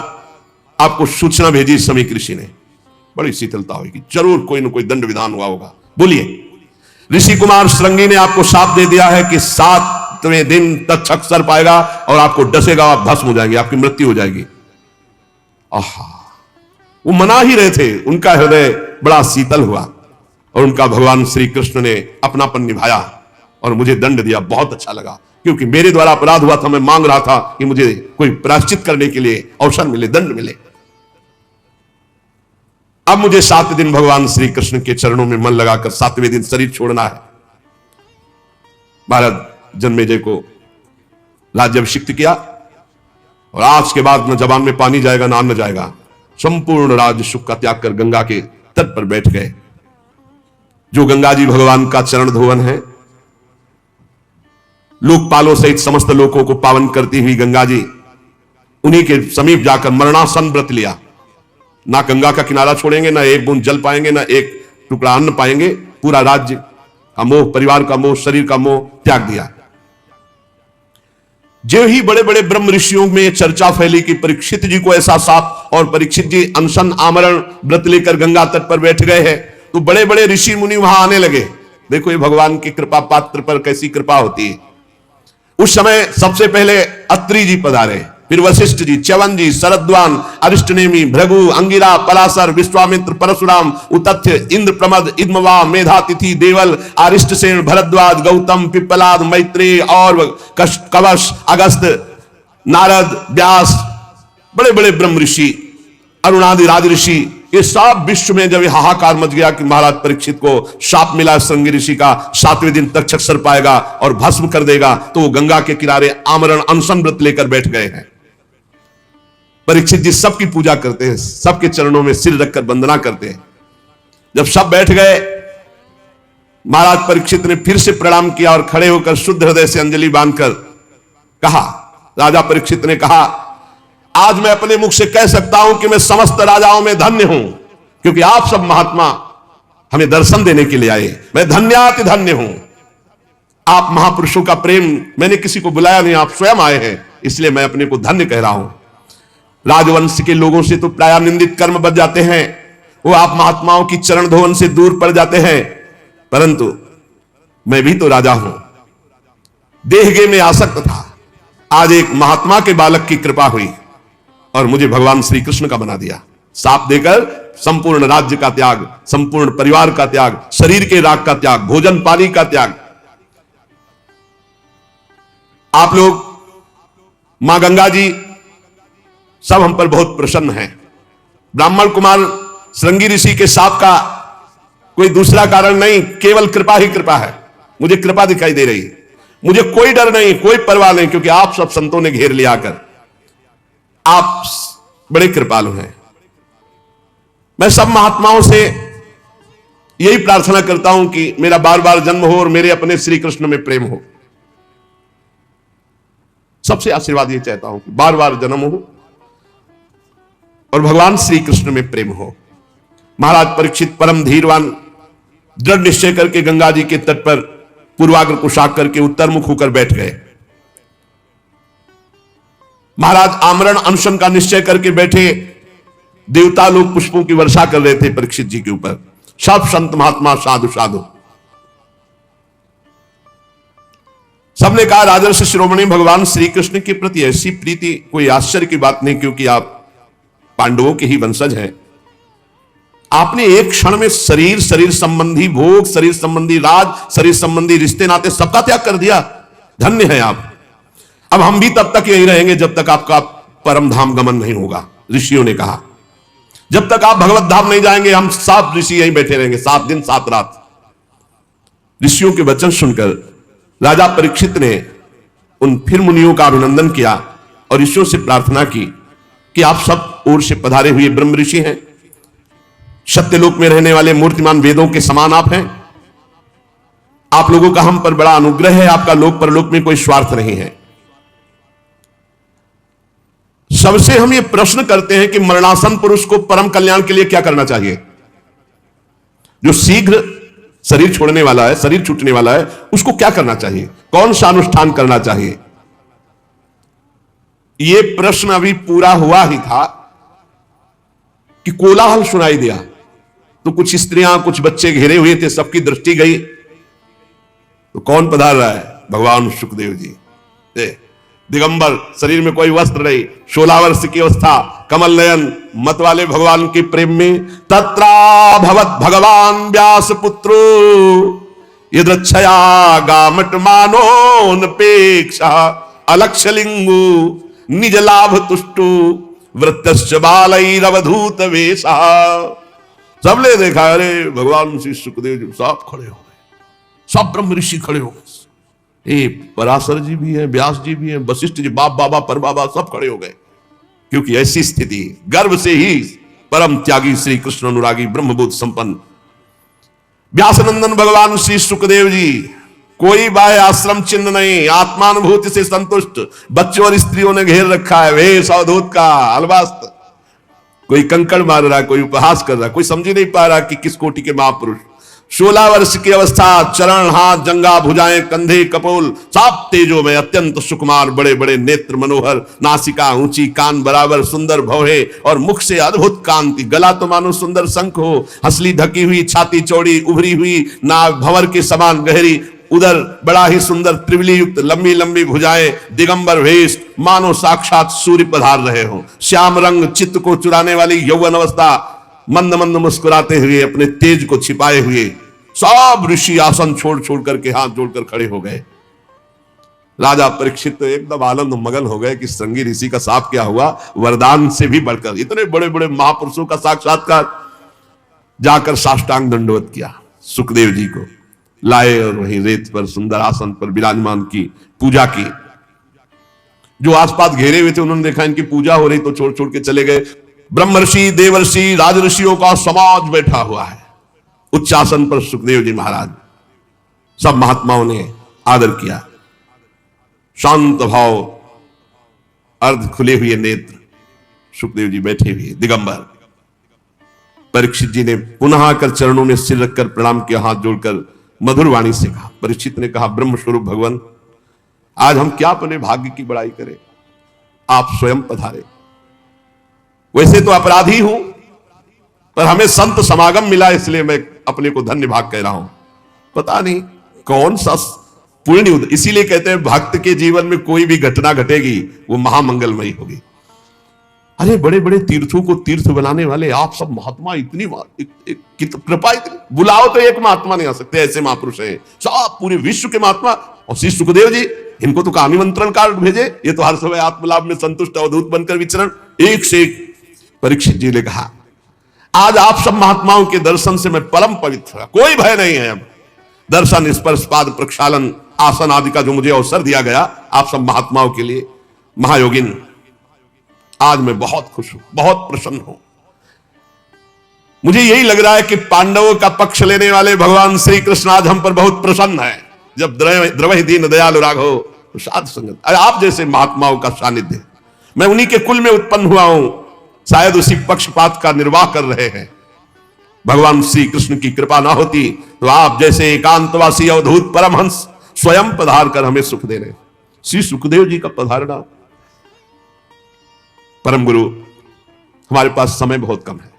आपको सूचना भेजी समीक ऋषि ने, बड़ी शीतलता होगी, जरूर कोई ना कोई दंड विधान हुआ होगा। बोलिए। ऋषि कुमार श्रृंगी ने आपको शाप दे दिया है कि 7वें दिन तक्षक सर्प आएगा और आपको डसेगा, आप भस्म हो जाएंगे, आपकी मृत्यु हो जाएगी। आहा, वो मना ही रहे थे, उनका हृदय बड़ा शीतल हुआ और उनका भगवान श्री कृष्ण ने अपनापन निभाया और मुझे दंड दिया। बहुत अच्छा लगा, क्योंकि मेरे द्वारा अपराध हुआ था, मैं मांग रहा था कि मुझे कोई प्रायश्चित करने के लिए अवसर मिले, दंड मिले। अब मुझे 7 दिन भगवान श्री कृष्ण के चरणों में मन लगाकर 7वें दिन शरीर छोड़ना है। महाराज जन्मेजय को राज्याभिषिक्त किया और आज के बाद न जबान में पानी जाएगा, ना अन्न जाएगा। संपूर्ण राज्य सुख का त्याग कर गंगा के तट पर बैठ गए। जो गंगा जी भगवान का चरण धोवन है, लोकपालों सहित समस्त लोगों को पावन करती हुई गंगा जी, उन्हीं के समीप जाकर मरणासन व्रत लिया। ना गंगा का किनारा छोड़ेंगे, ना एक बूंद जल पाएंगे, ना एक टुकड़ा अन्न पाएंगे। पूरा राज्य का मोह, परिवार का मोह, शरीर का मोह त्याग दिया। जो ही बड़े बड़े ब्रह्म ऋषियों में चर्चा फैली कि परीक्षित जी को ऐसा साप, और परीक्षित जी अनशन आमरण व्रत लेकर गंगा तट पर बैठ गए हैं, तो बड़े बड़े ऋषि मुनि वहां आने लगे। देखो ये भगवान की कृपा, पात्र पर कैसी कृपा होती है। उस समय सबसे पहले अत्रि जी पधारे, फिर वशिष्ठ जी, च्यवन जी, शरद्वान, अरिष्टनेमि, भृगु, अंगिरा, पराशर, विश्वामित्र, परशुराम, उतथ्य, इंद्र, प्रमद, इद्मवा, मेधातिथि, देवल, अरिष्टसेन, भरद्वाज, गौतम, पिप्पलाद, मैत्रेय और कवश, अगस्त, नारद, व्यास, बड़े बड़े ब्रह्म ऋषि, अरुणादि राज ऋषि, ये सब विश्व में जब हाहाकार मच गया कि महाराज परीक्षित को शाप मिला श्रृंगी ऋषि का, 7वें दिन तक्षक सर्प आएगा और भस्म कर देगा, तो वो गंगा के किनारे आमरण अनशन व्रत लेकर बैठ गए हैं। परीक्षित जी सबकी पूजा करते हैं, सबके चरणों में सिर रखकर वंदना करते हैं। जब सब बैठ गए, महाराज परीक्षित ने फिर से प्रणाम किया और खड़े होकर शुद्ध हृदय से अंजलि बांधकर कहा, राजा परीक्षित ने कहा, आज मैं अपने मुख से कह सकता हूं कि मैं समस्त राजाओं में धन्य हूं, क्योंकि आप सब महात्मा हमें दर्शन देने के लिए आए। मैं धन्याति धन्य हूं। आप महापुरुषों का प्रेम, मैंने किसी को बुलाया नहीं, आप स्वयं आए हैं, इसलिए मैं अपने को धन्य कह रहा हूं। राजवंश के लोगों से तो प्राय निंदित कर्म बच जाते हैं, वो आप महात्माओं की चरण धोवन से दूर पड़ जाते हैं, परंतु मैं भी तो राजा हूं। देहगे में आसक्त था, आज एक महात्मा के बालक की कृपा हुई और मुझे भगवान श्री कृष्ण का बना दिया। साप देकर संपूर्ण राज्य का त्याग, संपूर्ण परिवार का त्याग, शरीर के राग का त्याग, भोजन पानी का त्याग। आप लोग, मां गंगा जी सब हम पर बहुत प्रसन्न हैं। ब्राह्मण कुमार श्रृंगी ऋषि के साप का कोई दूसरा कारण नहीं, केवल कृपा ही कृपा है। मुझे कृपा दिखाई दे रही है, मुझे कोई डर नहीं, कोई परवाह नहीं, क्योंकि आप सब संतों ने घेर लिया कर। आप बड़े कृपालु हैं। मैं सब महात्माओं से यही प्रार्थना करता हूं कि मेरा बार बार जन्म हो और मेरे अपने श्री कृष्ण में प्रेम हो। सबसे आशीर्वाद ये चाहता हूं कि बार बार जन्म हो और भगवान श्री कृष्ण में प्रेम हो। महाराज परीक्षित परम धीरवान दृढ़ निश्चय करके गंगा जी के तट पर पूर्वाग्र पोशाक करके उत्तर मुख होकर बैठ गए। महाराज आमरण अनशन का निश्चय करके बैठे। देवता लोग पुष्पों की वर्षा कर रहे थे परीक्षित जी के ऊपर। सब संत महात्मा साधु साधु सबने कहा, राजर्षि शिरोमणि भगवान श्री कृष्ण के प्रति ऐसी प्रीति कोई आश्चर्य की बात नहीं, क्योंकि आप पांडवों के ही वंशज हैं। आपने एक क्षण में शरीर संबंधी भोग, शरीर संबंधी राज, शरीर संबंधी रिश्ते नाते सबका त्याग कर दिया। धन्य है आप। अब हम भी तब तक यहीं रहेंगे जब तक आपका परम धाम गमन नहीं होगा। ऋषियों ने कहा, जब तक आप भगवत धाम नहीं जाएंगे हम सब ऋषि यहीं बैठे रहेंगे 7 दिन 7 रात। ऋषियों के वचन सुनकर राजा परीक्षित ने उन फिर मुनियों का अभिनंदन किया और ऋषियों से प्रार्थना की कि आप सब ओर से पधारे हुए ब्रह्म ऋषि हैं, सत्यलोक में रहने वाले मूर्तिमान वेदों के समान आप हैं। आप लोगों का हम पर बड़ा अनुग्रह है, आपका लोक परलोक में कोई स्वार्थ नहीं है। सबसे हम ये प्रश्न करते हैं कि मरणासन पुरुष को परम कल्याण के लिए क्या करना चाहिए? जो शीघ्र शरीर छोड़ने वाला है, शरीर छूटने वाला है, उसको क्या करना चाहिए? कौन सा अनुष्ठान करना चाहिए? यह प्रश्न अभी पूरा हुआ ही था कि कोलाहल सुनाई दिया। तो कुछ स्त्रियां, कुछ बच्चे घेरे हुए थे, सबकी दृष्टि गई। तो कौन पधार रहा है? भगवान सुखदेव जी, दिगंबर, शरीर में कोई वस्त्र नहीं, 16 वर्ष की अवस्था, कमल नयन, मत वाले भगवान के प्रेम में। तत्रा भवत भगवान व्यास पुत्रो यदृच्छया गामट मानोनपेक्षा अलक्षलिंगु निज लाभ तुष्टु वृत्तश्च बालैरवधूत वेशा। सबने देखा, अरे भगवान श्री सुखदेव जी सब खड़े हो गए, सब ब्रह्म ऋषि खड़े हो गए। पराशर जी भी हैं, व्यास जी भी हैं, वशिष्ठ जी, बाप बाबा पर बाबा सब खड़े हो गए। क्योंकि ऐसी स्थिति, गर्भ से ही परम त्यागी श्री कृष्ण अनुरागी ब्रह्मबोध संपन्न व्यासनंदन भगवान श्री सुखदेव जी, कोई बाह्य आश्रम चिन्ह नहीं, आत्मानुभूति से संतुष्ट। बच्चों और स्त्रियों ने घेर रखा है, वेश अवधूत का अलवास्त। कोई कंकड़ मार रहा है, कोई उपहास कर रहा है, कोई समझ नहीं पा रहा कि किस कोटि के महापुरुष। 16 वर्ष की अवस्था, चरण, हाथ, जंगा, भुजाएं, कंधे, कपोल सब तेजो में, अत्यंत सुकुमार, बड़े बड़े नेत्र मनोहर, नासिका ऊंची, कान बराबर, सुंदर भौहे और मुख से अद्भुत कांति। गला तो मानो सुंदर शंख हो, हंसली ढकी हुई, छाती चौड़ी उभरी हुई, नाक भंवर के समान गहरी, उधर बड़ा ही सुंदर त्रिवली युक्त लंबी लंबी भुजाएं, दिगंबर वेश, मानो साक्षात सूर्य पधार रहे हो। श्याम रंग, चित्त को चुराने वाली यौवन अवस्था, मंद मंद मुस्कुराते हुए, अपने तेज को छिपाए हुए सब ऋषि आसन छोड़ छोड़ करके हाथ जोड़कर खड़े हो गए। राजा परीक्षित तो एकदम आनंद मगन हो गए कि श्रृंगी ऋषि का साप क्या हुआ, वरदान से भी बढ़कर। इतने बड़े बड़े महापुरुषों का साक्षात्कार। जाकर साष्टांग दंडवत किया, सुखदेव जी को लाए और वहीं रेत पर सुंदर आसन पर विराजमान की, पूजा की। जो आसपास घेरे हुए थे उन्होंने देखा इनकी पूजा हो रही तो छोड़ छोड़ के चले गए। ब्रह्मर्षि, देवर्षि, राजऋषियों का समाज बैठा हुआ है उच्चासन पर। सुखदेव जी महाराज, सब महात्माओं ने आदर किया। शांत भाव, अर्ध खुले हुए नेत्र, सुखदेव जी बैठे हुए दिगंबर। परीक्षित जी ने पुनः आकर चरणों में सिर रखकर प्रणाम किया, हाथ जोड़कर मधुर वाणी से कहा। परीक्षित ने कहा, ब्रह्म स्वरूप भगवान, आज हम क्या अपने भाग्य की बड़ाई करें, आप स्वयं पधारे। वैसे तो अपराधी हूं, पर हमें संत समागम मिला, इसलिए मैं अपने को धन्य भाग कह रहा हूं। पता नहीं कौन सा पुण्य, इसीलिए कहते हैं भक्त के जीवन में कोई भी घटना घटेगी वो महामंगलमयी होगी। अरे बड़े बड़े तीर्थों को तीर्थ बनाने वाले आप सब महात्मा, इतनी कृपा इतनी, बुलाओ तो एक महात्मा नहीं आ सकते, ऐसे महापुरुष हैं सब पूरे विश्व के महात्मा। और श्री सुखदेव जी, इनको तो कहा निमंत्रण कार्ड भेजे, ये तो हर समय आत्मलाभ में संतुष्ट अवधूत बनकर विचरण। एक से एक परीक्षित जी ने कहा, आज आप सब महात्माओं के दर्शन से मैं परम पवित्र, कोई भय नहीं है। अब दर्शन, स्पर्श, पाद प्रक्षालन, आसन आदि का जो मुझे अवसर दिया गया आप सब महात्माओं के लिए, महायोगिन, आज मैं बहुत खुश हूं, बहुत प्रसन्न हूं। मुझे यही लग रहा है कि पांडवों का पक्ष लेने वाले भगवान श्री कृष्ण आज हम पर बहुत प्रसन्न है। जब द्रवहि दीन दयालु राघव तो साध संगत, आप जैसे महात्माओं का सानिध्य, मैं उन्हीं के कुल में उत्पन्न हुआ हूं, शायद उसी पक्षपात का निर्वाह कर रहे हैं। भगवान श्री कृष्ण की कृपा ना होती तो आप जैसे एकांतवासी अवधूत परमहंस स्वयं पधार कर हमें सुख दे रहे। श्री सुखदेव जी का पधारना, परम गुरु, हमारे पास समय बहुत कम है,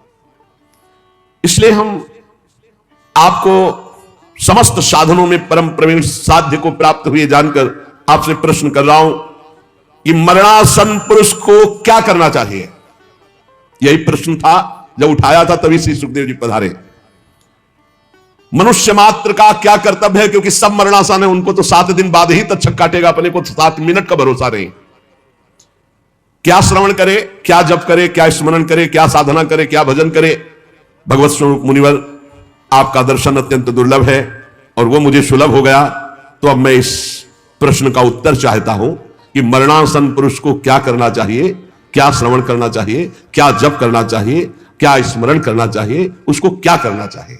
इसलिए हम आपको समस्त साधनों में परम प्रवीण साध्य को प्राप्त हुए जानकर आपसे प्रश्न कर रहा हूं कि मरणासन पुरुष को क्या करना चाहिए। यही प्रश्न था जब उठाया था, तभी श्री सुखदेव जी पधारे। मनुष्य मात्र का क्या कर्तव्य है, क्योंकि सब मरणासन है, उनको तो 7 दिन बाद ही तक्षक काटेगा, अपने को 7 मिनट का भरोसा नहीं। क्या श्रवण करे, क्या जप करे, क्या स्मरण करे, क्या साधना करे, क्या भजन करे। भगवत स्वरूप मुनिवर, आपका दर्शन अत्यंत दुर्लभ है और वो मुझे सुलभ हो गया, तो अब मैं इस प्रश्न का उत्तर चाहता हूं कि मरणासन पुरुष को क्या करना चाहिए, क्या श्रवण करना चाहिए, क्या जप करना चाहिए, क्या स्मरण करना चाहिए, उसको क्या करना चाहिए।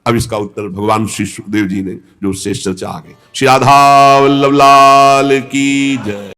अब इसका उत्तर भगवान श्री सुखदेव जी ने जो शेष चर्चा आगे। श्री राधा वल्लभ लाल की जय।